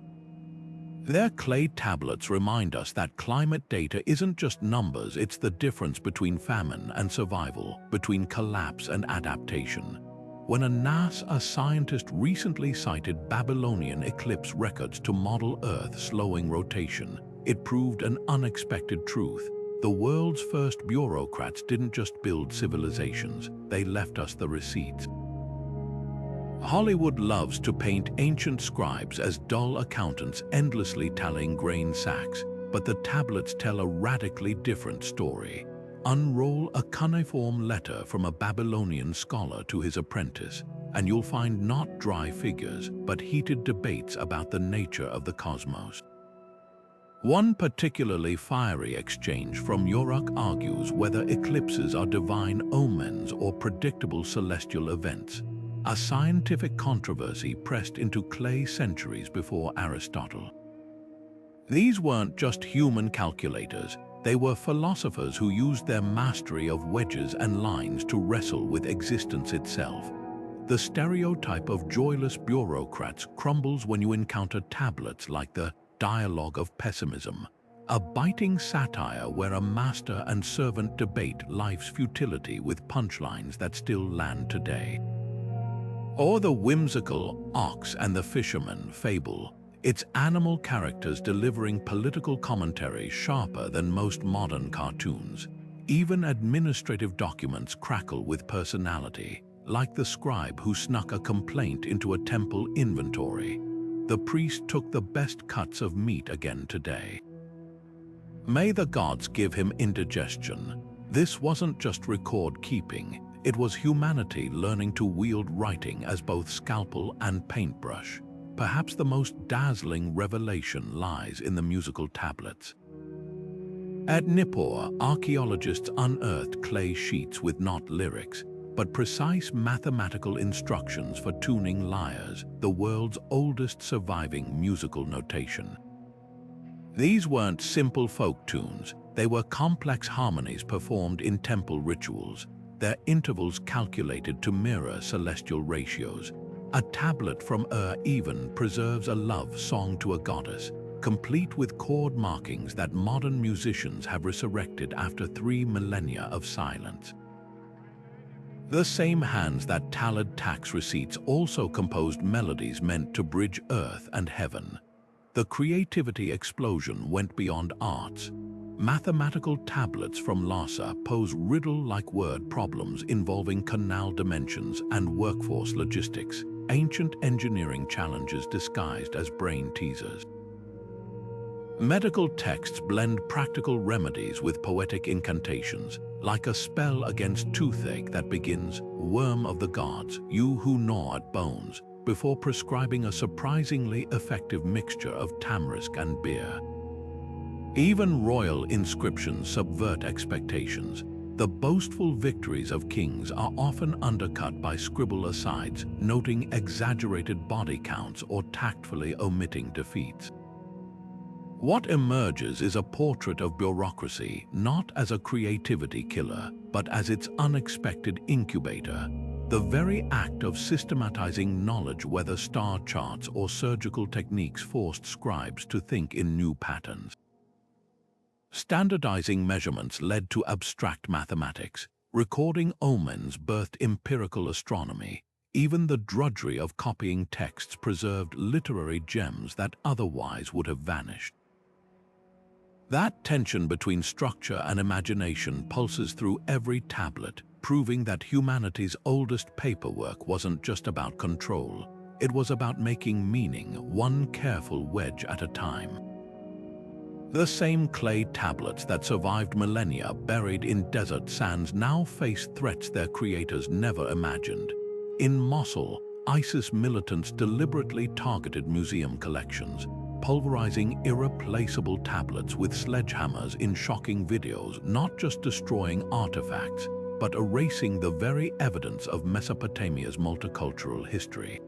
Their clay tablets remind us that climate data isn't just numbers, it's the difference between famine and survival, between collapse and adaptation. When a scientist recently cited Babylonian eclipse records to model Earth's slowing rotation, it proved an unexpected truth. The world's first bureaucrats didn't just build civilizations, they left us the receipts. Hollywood loves to paint ancient scribes as dull accountants endlessly tallying grain sacks, but the tablets tell a radically different story. Unroll a cuneiform letter from a Babylonian scholar to his apprentice, and you'll find not dry figures, but heated debates about the nature of the cosmos. One particularly fiery exchange from Uruk argues whether eclipses are divine omens or predictable celestial events, a scientific controversy pressed into clay centuries before Aristotle. These weren't just human calculators, they were philosophers who used their mastery of wedges and lines to wrestle with existence itself. The stereotype of joyless bureaucrats crumbles when you encounter tablets like the Dialogue of Pessimism, a biting satire where a master and servant debate life's futility with punchlines that still land today. Or the whimsical Ox and the Fisherman fable, its animal characters delivering political commentary sharper than most modern cartoons. Even administrative documents crackle with personality, like the scribe who snuck a complaint into a temple inventory. The priest took the best cuts of meat again today. May the gods give him indigestion. This wasn't just record keeping, it was humanity learning to wield writing as both scalpel and paintbrush. Perhaps the most dazzling revelation lies in the musical tablets. At Nippur, archaeologists unearthed clay sheets with not lyrics, but precise mathematical instructions for tuning lyres, the world's oldest surviving musical notation. These weren't simple folk tunes, they were complex harmonies performed in temple rituals, their intervals calculated to mirror celestial ratios. A tablet from Ur even preserves a love song to a goddess, complete with chord markings that modern musicians have resurrected after 3 millennia of silence. The same hands that tallied tax receipts also composed melodies meant to bridge earth and heaven. The creativity explosion went beyond arts. Mathematical tablets from Lhasa pose riddle-like word problems involving canal dimensions and workforce logistics, ancient engineering challenges disguised as brain teasers. Medical texts blend practical remedies with poetic incantations, like a spell against toothache that begins, "Worm of the gods, you who gnaw at bones," before prescribing a surprisingly effective mixture of tamarisk and beer. Even royal inscriptions subvert expectations. The boastful victories of kings are often undercut by scribble asides, noting exaggerated body counts or tactfully omitting defeats. What emerges is a portrait of bureaucracy, not as a creativity killer, but as its unexpected incubator. The very act of systematizing knowledge, whether star charts or surgical techniques, forced scribes to think in new patterns. Standardizing measurements led to abstract mathematics. Recording omens birthed empirical astronomy. Even the drudgery of copying texts preserved literary gems that otherwise would have vanished. That tension between structure and imagination pulses through every tablet, proving that humanity's oldest paperwork wasn't just about control. It was about making meaning one careful wedge at a time. The same clay tablets that survived millennia buried in desert sands now faced threats their creators never imagined. In Mosul, ISIS militants deliberately targeted museum collections, pulverizing irreplaceable tablets with sledgehammers in shocking videos, not just destroying artifacts, but erasing the very evidence of Mesopotamia's multicultural history.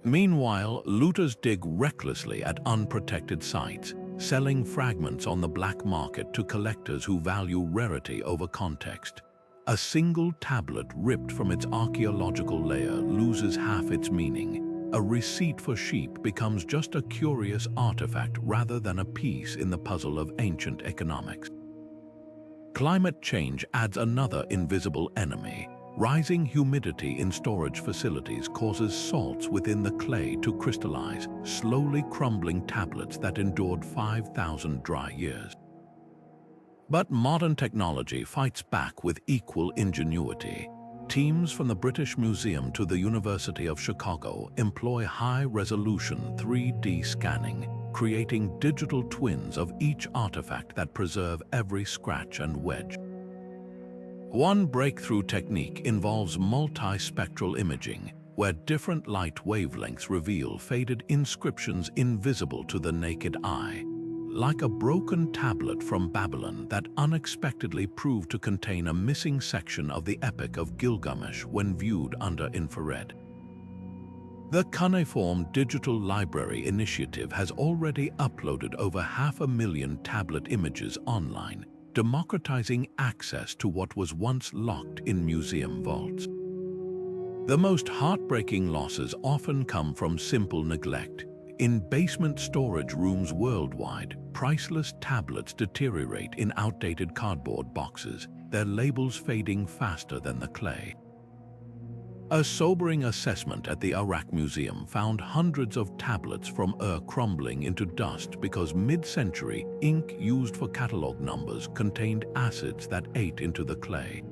Meanwhile, looters dig recklessly at unprotected sites, selling fragments on the black market to collectors who value rarity over context. A single tablet ripped from its archaeological layer loses half its meaning. A receipt for sheep becomes just a curious artifact rather than a piece in the puzzle of ancient economics. Climate change adds another invisible enemy. Rising humidity in storage facilities causes salts within the clay to crystallize, slowly crumbling tablets that endured 5,000 dry years. But modern technology fights back with equal ingenuity. Teams from the British Museum to the University of Chicago employ high-resolution 3D scanning, creating digital twins of each artifact that preserve every scratch and wedge. One breakthrough technique involves multispectral imaging, where different light wavelengths reveal faded inscriptions invisible to the naked eye, like a broken tablet from Babylon that unexpectedly proved to contain a missing section of the Epic of Gilgamesh when viewed under infrared. The Cuneiform Digital Library Initiative has already uploaded over 500,000 tablet images online, democratizing access to what was once locked in museum vaults. The most heartbreaking losses often come from simple neglect. In basement storage rooms worldwide, priceless tablets deteriorate in outdated cardboard boxes, their labels fading faster than the clay. A sobering assessment at the Iraq Museum found hundreds of tablets from Ur crumbling into dust because mid-century ink used for catalog numbers contained acids that ate into the clay.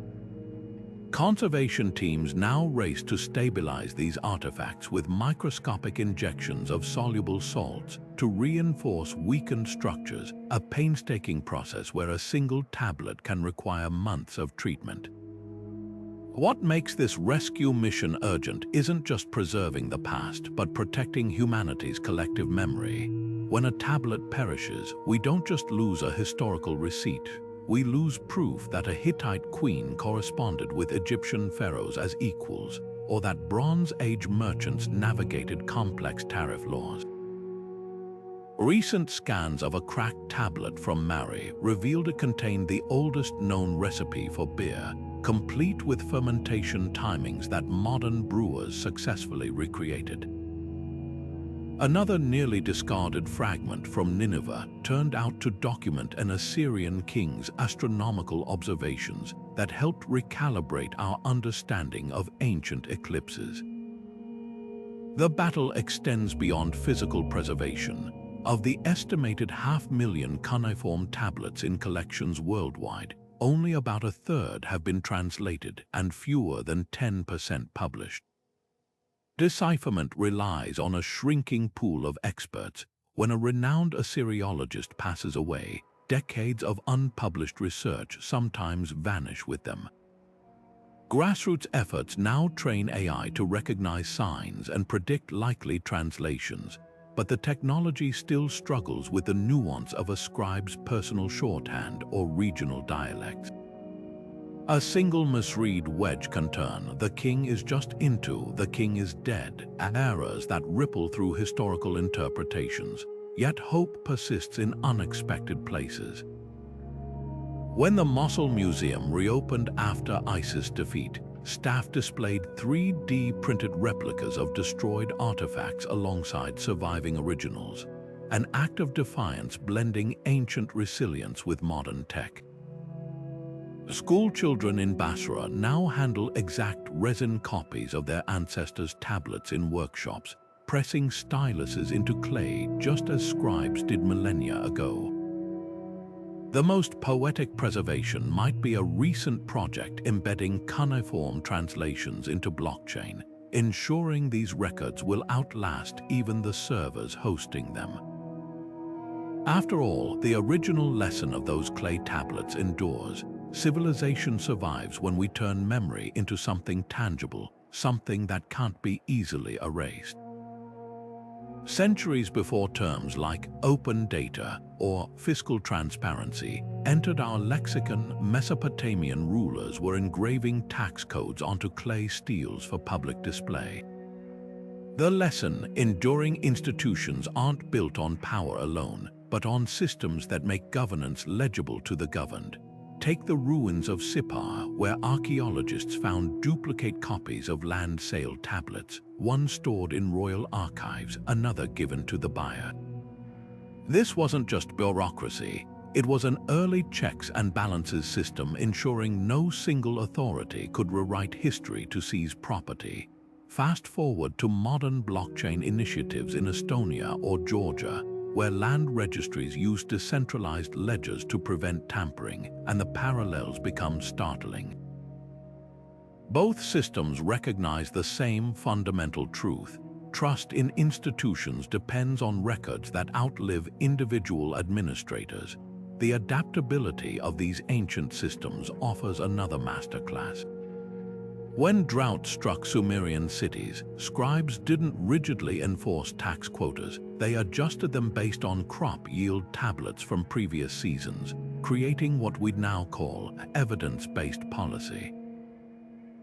Conservation teams now race to stabilize these artifacts with microscopic injections of soluble salts to reinforce weakened structures, a painstaking process where a single tablet can require months of treatment. What makes this rescue mission urgent isn't just preserving the past, but protecting humanity's collective memory. When a tablet perishes, we don't just lose a historical receipt. We lose proof that a Hittite queen corresponded with Egyptian pharaohs as equals, or that Bronze Age merchants navigated complex tariff laws. Recent scans of a cracked tablet from Mari revealed it contained the oldest known recipe for beer, complete with fermentation timings that modern brewers successfully recreated. Another nearly discarded fragment from Nineveh turned out to document an Assyrian king's astronomical observations that helped recalibrate our understanding of ancient eclipses. The battle extends beyond physical preservation. Of the estimated 500,000 cuneiform tablets in collections worldwide, only about a third have been translated and fewer than 10% published. Decipherment relies on a shrinking pool of experts. When a renowned Assyriologist passes away, decades of unpublished research sometimes vanish with them. Grassroots efforts now train AI to recognize signs and predict likely translations, but the technology still struggles with the nuance of a scribe's personal shorthand or regional dialects. A single misread wedge can turn "the king is just" into "the king is dead," errors that ripple through historical interpretations, yet hope persists in unexpected places. When the Mosul Museum reopened after ISIS defeat, staff displayed 3D printed replicas of destroyed artifacts alongside surviving originals, an act of defiance blending ancient resilience with modern tech. School children in Basra now handle exact resin copies of their ancestors' tablets in workshops, pressing styluses into clay just as scribes did millennia ago. The most poetic preservation might be a recent project embedding cuneiform translations into blockchain, ensuring these records will outlast even the servers hosting them. After all, the original lesson of those clay tablets endures. Civilization survives when we turn memory into something tangible, something that can't be easily erased. Centuries before terms like open data or fiscal transparency entered our lexicon, Mesopotamian rulers were engraving tax codes onto clay steels for public display. The lesson: enduring institutions aren't built on power alone, but on systems that make governance legible to the governed. Take the ruins of Sippar, where archaeologists found duplicate copies of land sale tablets, one stored in royal archives, another given to the buyer. This wasn't just bureaucracy, it was an early checks and balances system ensuring no single authority could rewrite history to seize property. Fast forward to modern blockchain initiatives in Estonia or Georgia, where land registries use decentralized ledgers to prevent tampering, and the parallels become startling. Both systems recognize the same fundamental truth: trust in institutions depends on records that outlive individual administrators. The adaptability of these ancient systems offers another masterclass. When drought struck Sumerian cities, scribes didn't rigidly enforce tax quotas. They adjusted them based on crop yield tablets from previous seasons, creating what we'd now call evidence-based policy.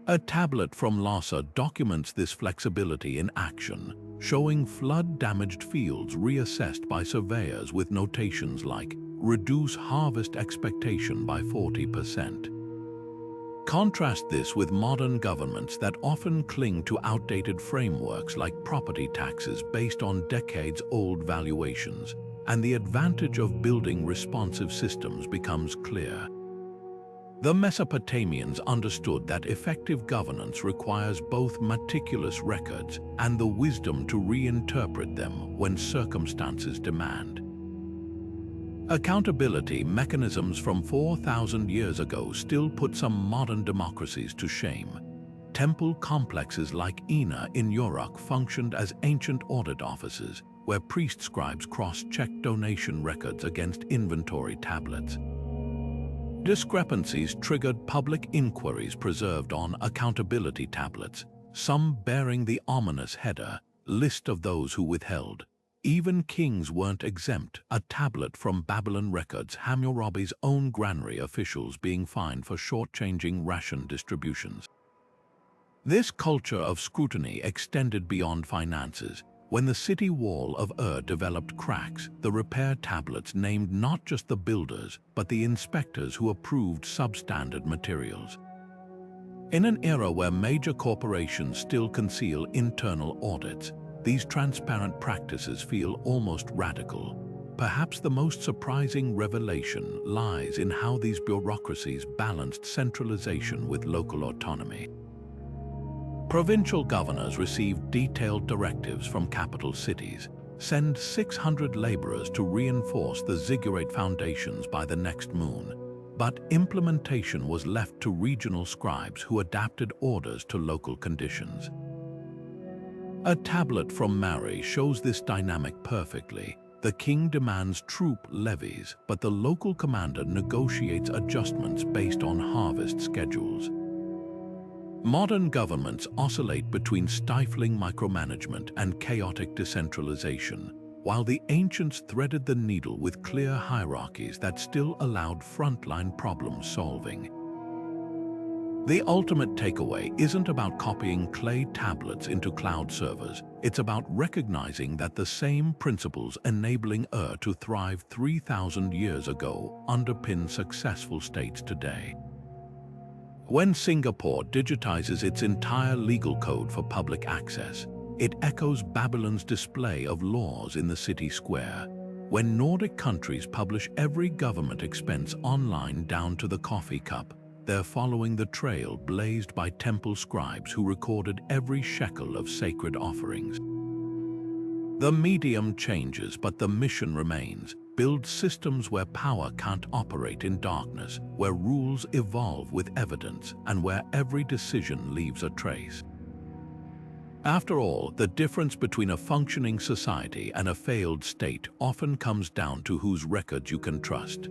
A tablet from Lhasa documents this flexibility in action, showing flood-damaged fields reassessed by surveyors with notations like "reduce harvest expectation by 40%. Contrast this with modern governments that often cling to outdated frameworks like property taxes based on decades-old valuations, and the advantage of building responsive systems becomes clear. The Mesopotamians understood that effective governance requires both meticulous records and the wisdom to reinterpret them when circumstances demand. Accountability mechanisms from 4,000 years ago still put some modern democracies to shame. Temple complexes like Ina in Uruk functioned as ancient audit offices, where priest scribes cross-checked donation records against inventory tablets. Discrepancies triggered public inquiries preserved on accountability tablets, some bearing the ominous header, "List of those who withheld." Even kings weren't exempt. A tablet from Babylon records Hammurabi's own granary officials being fined for shortchanging ration distributions. This culture of scrutiny extended beyond finances. When the city wall of Ur developed cracks, the repair tablets named not just the builders, but the inspectors who approved substandard materials. In an era where major corporations still conceal internal audits, these transparent practices feel almost radical. Perhaps the most surprising revelation lies in how these bureaucracies balanced centralization with local autonomy. Provincial governors received detailed directives from capital cities. Send 600 laborers to reinforce the ziggurat foundations by the next moon. But implementation was left to regional scribes who adapted orders to local conditions. A tablet from Mari shows this dynamic perfectly. The king demands troop levies, but the local commander negotiates adjustments based on harvest schedules. Modern governments oscillate between stifling micromanagement and chaotic decentralization, while the ancients threaded the needle with clear hierarchies that still allowed frontline problem solving. The ultimate takeaway isn't about copying clay tablets into cloud servers. It's about recognizing that the same principles enabling Ur to thrive 3,000 years ago underpin successful states today. When Singapore digitizes its entire legal code for public access, it echoes Babylon's display of laws in the city square. When Nordic countries publish every government expense online down to the coffee cup, they're following the trail blazed by temple scribes who recorded every shekel of sacred offerings. The medium changes, but the mission remains. Build systems where power can't operate in darkness, where rules evolve with evidence, and where every decision leaves a trace. After all, the difference between a functioning society and a failed state often comes down to whose records you can trust.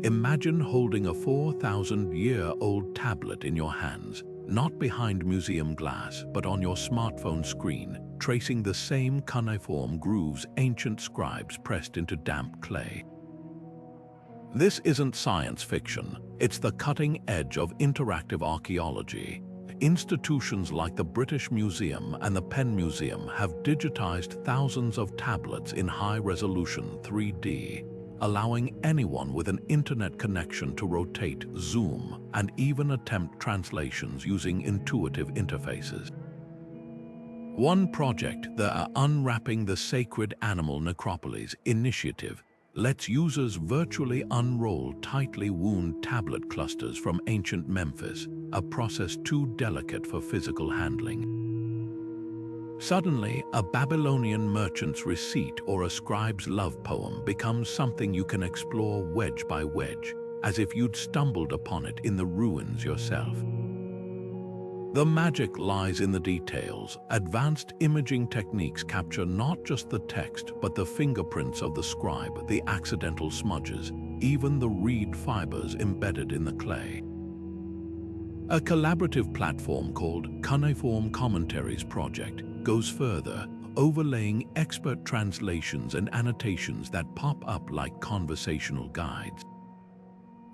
Imagine holding a 4,000-year-old tablet in your hands, not behind museum glass, but on your smartphone screen, tracing the same cuneiform grooves ancient scribes pressed into damp clay. This isn't science fiction, it's the cutting edge of interactive archaeology. Institutions like the British Museum and the Penn Museum have digitized thousands of tablets in high-resolution 3D, allowing anyone with an internet connection to rotate, zoom, and even attempt translations using intuitive interfaces. One project, the Unwrapping the Sacred Animal Necropolis initiative, lets users virtually unroll tightly wound tablet clusters from ancient Memphis, a process too delicate for physical handling. Suddenly, a Babylonian merchant's receipt or a scribe's love poem becomes something you can explore wedge by wedge, as if you'd stumbled upon it in the ruins yourself. The magic lies in the details. Advanced imaging techniques capture not just the text, but the fingerprints of the scribe, the accidental smudges, even the reed fibers embedded in the clay. A collaborative platform called Cuneiform Commentaries Project goes further, overlaying expert translations and annotations that pop up like conversational guides.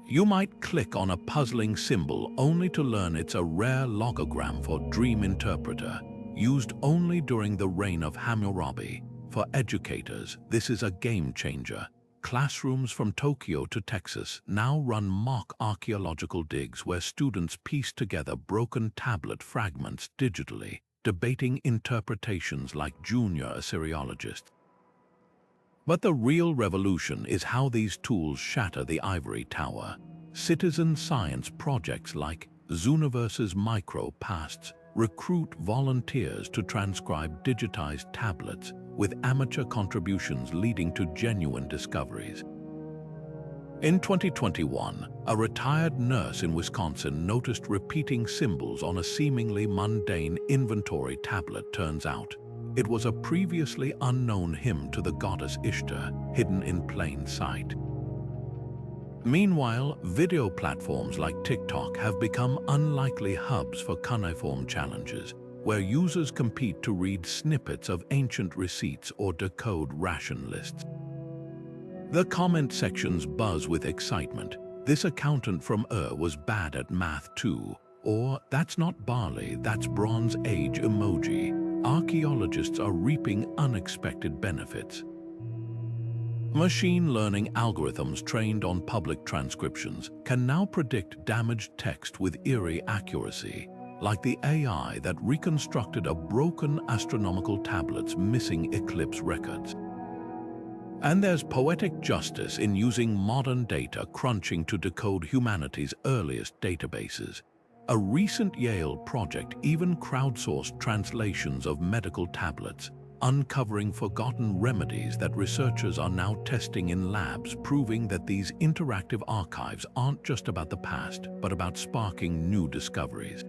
You might click on a puzzling symbol only to learn it's a rare logogram for Dream Interpreter, used only during the reign of Hammurabi. For educators, this is a game changer. Classrooms from Tokyo to Texas now run mock archaeological digs where students piece together broken tablet fragments digitally, debating interpretations like junior Assyriologists. But the real revolution is how these tools shatter the ivory tower. Citizen science projects like Zooniverse's micro-pasts recruit volunteers to transcribe digitized tablets, with amateur contributions leading to genuine discoveries. In 2021, a retired nurse in Wisconsin noticed repeating symbols on a seemingly mundane inventory tablet. Turns out, it was a previously unknown hymn to the goddess Ishtar, hidden in plain sight. Meanwhile, video platforms like TikTok have become unlikely hubs for cuneiform challenges, where users compete to read snippets of ancient receipts or decode ration lists. The comment sections buzz with excitement. This accountant from was bad at math too, or that's not barley, that's Bronze Age emoji. Archaeologists are reaping unexpected benefits. Machine learning algorithms trained on public transcriptions can now predict damaged text with eerie accuracy, like the AI that reconstructed a broken astronomical tablet's missing eclipse records. And there's poetic justice in using modern data crunching to decode humanity's earliest databases. A recent Yale project even crowdsourced translations of medical tablets, uncovering forgotten remedies that researchers are now testing in labs, proving that these interactive archives aren't just about the past, but about sparking new discoveries.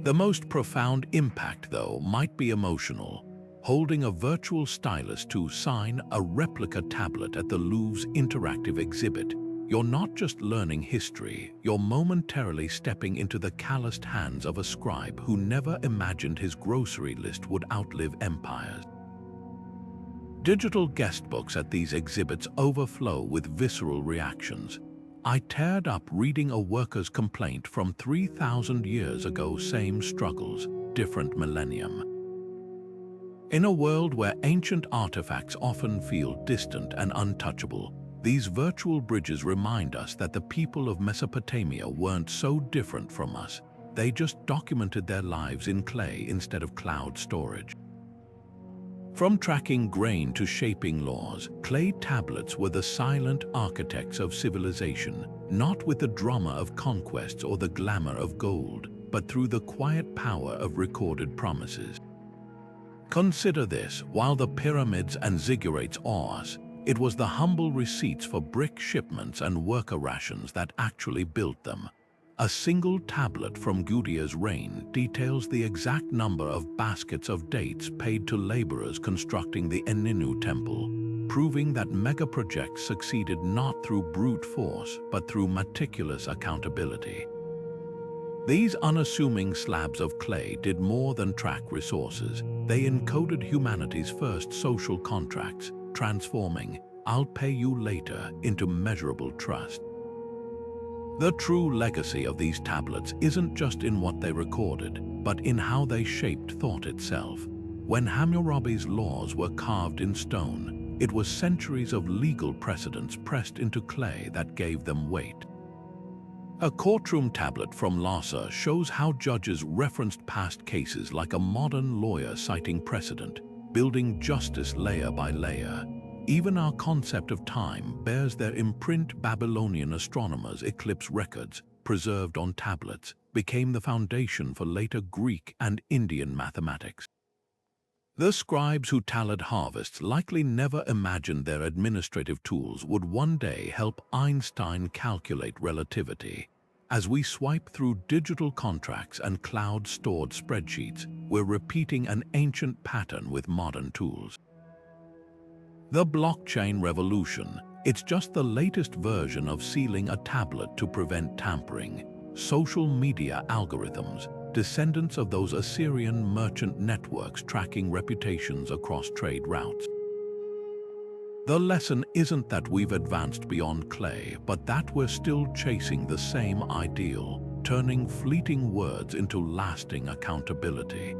The most profound impact, though, might be emotional. Holding a virtual stylus to sign a replica tablet at the Louvre's interactive exhibit, you're not just learning history, you're momentarily stepping into the calloused hands of a scribe who never imagined his grocery list would outlive empires. Digital guestbooks at these exhibits overflow with visceral reactions. I teared up reading a worker's complaint from 3,000 years ago, same struggles, different millennium. In a world where ancient artifacts often feel distant and untouchable, these virtual bridges remind us that the people of Mesopotamia weren't so different from us. They just documented their lives in clay instead of cloud storage. From tracking grain to shaping laws, clay tablets were the silent architects of civilization, not with the drama of conquests or the glamour of gold, but through the quiet power of recorded promises. Consider this: while the pyramids and ziggurats awe us, it was the humble receipts for brick shipments and worker rations that actually built them. A single tablet from Gudier's reign details the exact number of baskets of dates paid to laborers constructing the Eninu temple, proving that megaprojects succeeded not through brute force but through meticulous accountability. These unassuming slabs of clay did more than track resources. They encoded humanity's first social contracts, transforming "I'll pay you later" into measurable trust. The true legacy of these tablets isn't just in what they recorded, but in how they shaped thought itself. When Hammurabi's laws were carved in stone, it was centuries of legal precedents pressed into clay that gave them weight. A courtroom tablet from Lhasa shows how judges referenced past cases like a modern lawyer citing precedent, building justice layer by layer. Even our concept of time bears their imprint. Babylonian astronomers' eclipse records, preserved on tablets, became the foundation for later Greek and Indian mathematics. The scribes who tallied harvests likely never imagined their administrative tools would one day help Einstein calculate relativity. As we swipe through digital contracts and cloud-stored spreadsheets, we're repeating an ancient pattern with modern tools. The blockchain revolution, it's just the latest version of sealing a tablet to prevent tampering. Social media algorithms, descendants of those Assyrian merchant networks tracking reputations across trade routes. The lesson isn't that we've advanced beyond clay, but that we're still chasing the same ideal, turning fleeting words into lasting accountability.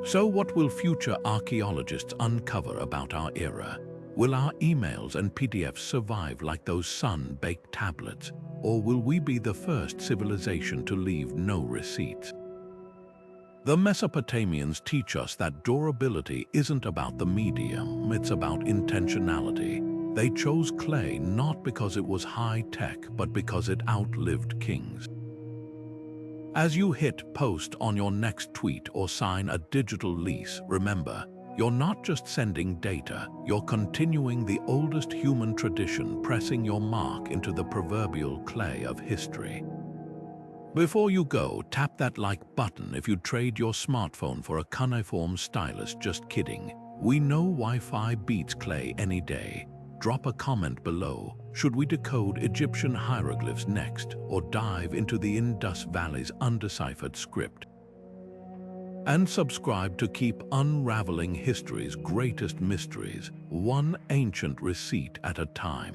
So what will future archaeologists uncover about our era? Will our emails and PDFs survive like those sun-baked tablets? Or will we be the first civilization to leave no receipts? The Mesopotamians teach us that durability isn't about the medium, it's about intentionality. They chose clay not because it was high-tech, but because it outlived kings. As you hit post on your next tweet or sign a digital lease, remember, you're not just sending data, you're continuing the oldest human tradition, pressing your mark into the proverbial clay of history. Before you go, tap that like button if you'd trade your smartphone for a Cuneiform stylus. Just kidding. We know Wi-Fi beats clay any day. Drop a comment below. Should we decode Egyptian hieroglyphs next, or dive into the Indus Valley's undeciphered script? And subscribe to keep unraveling history's greatest mysteries, one ancient receipt at a time.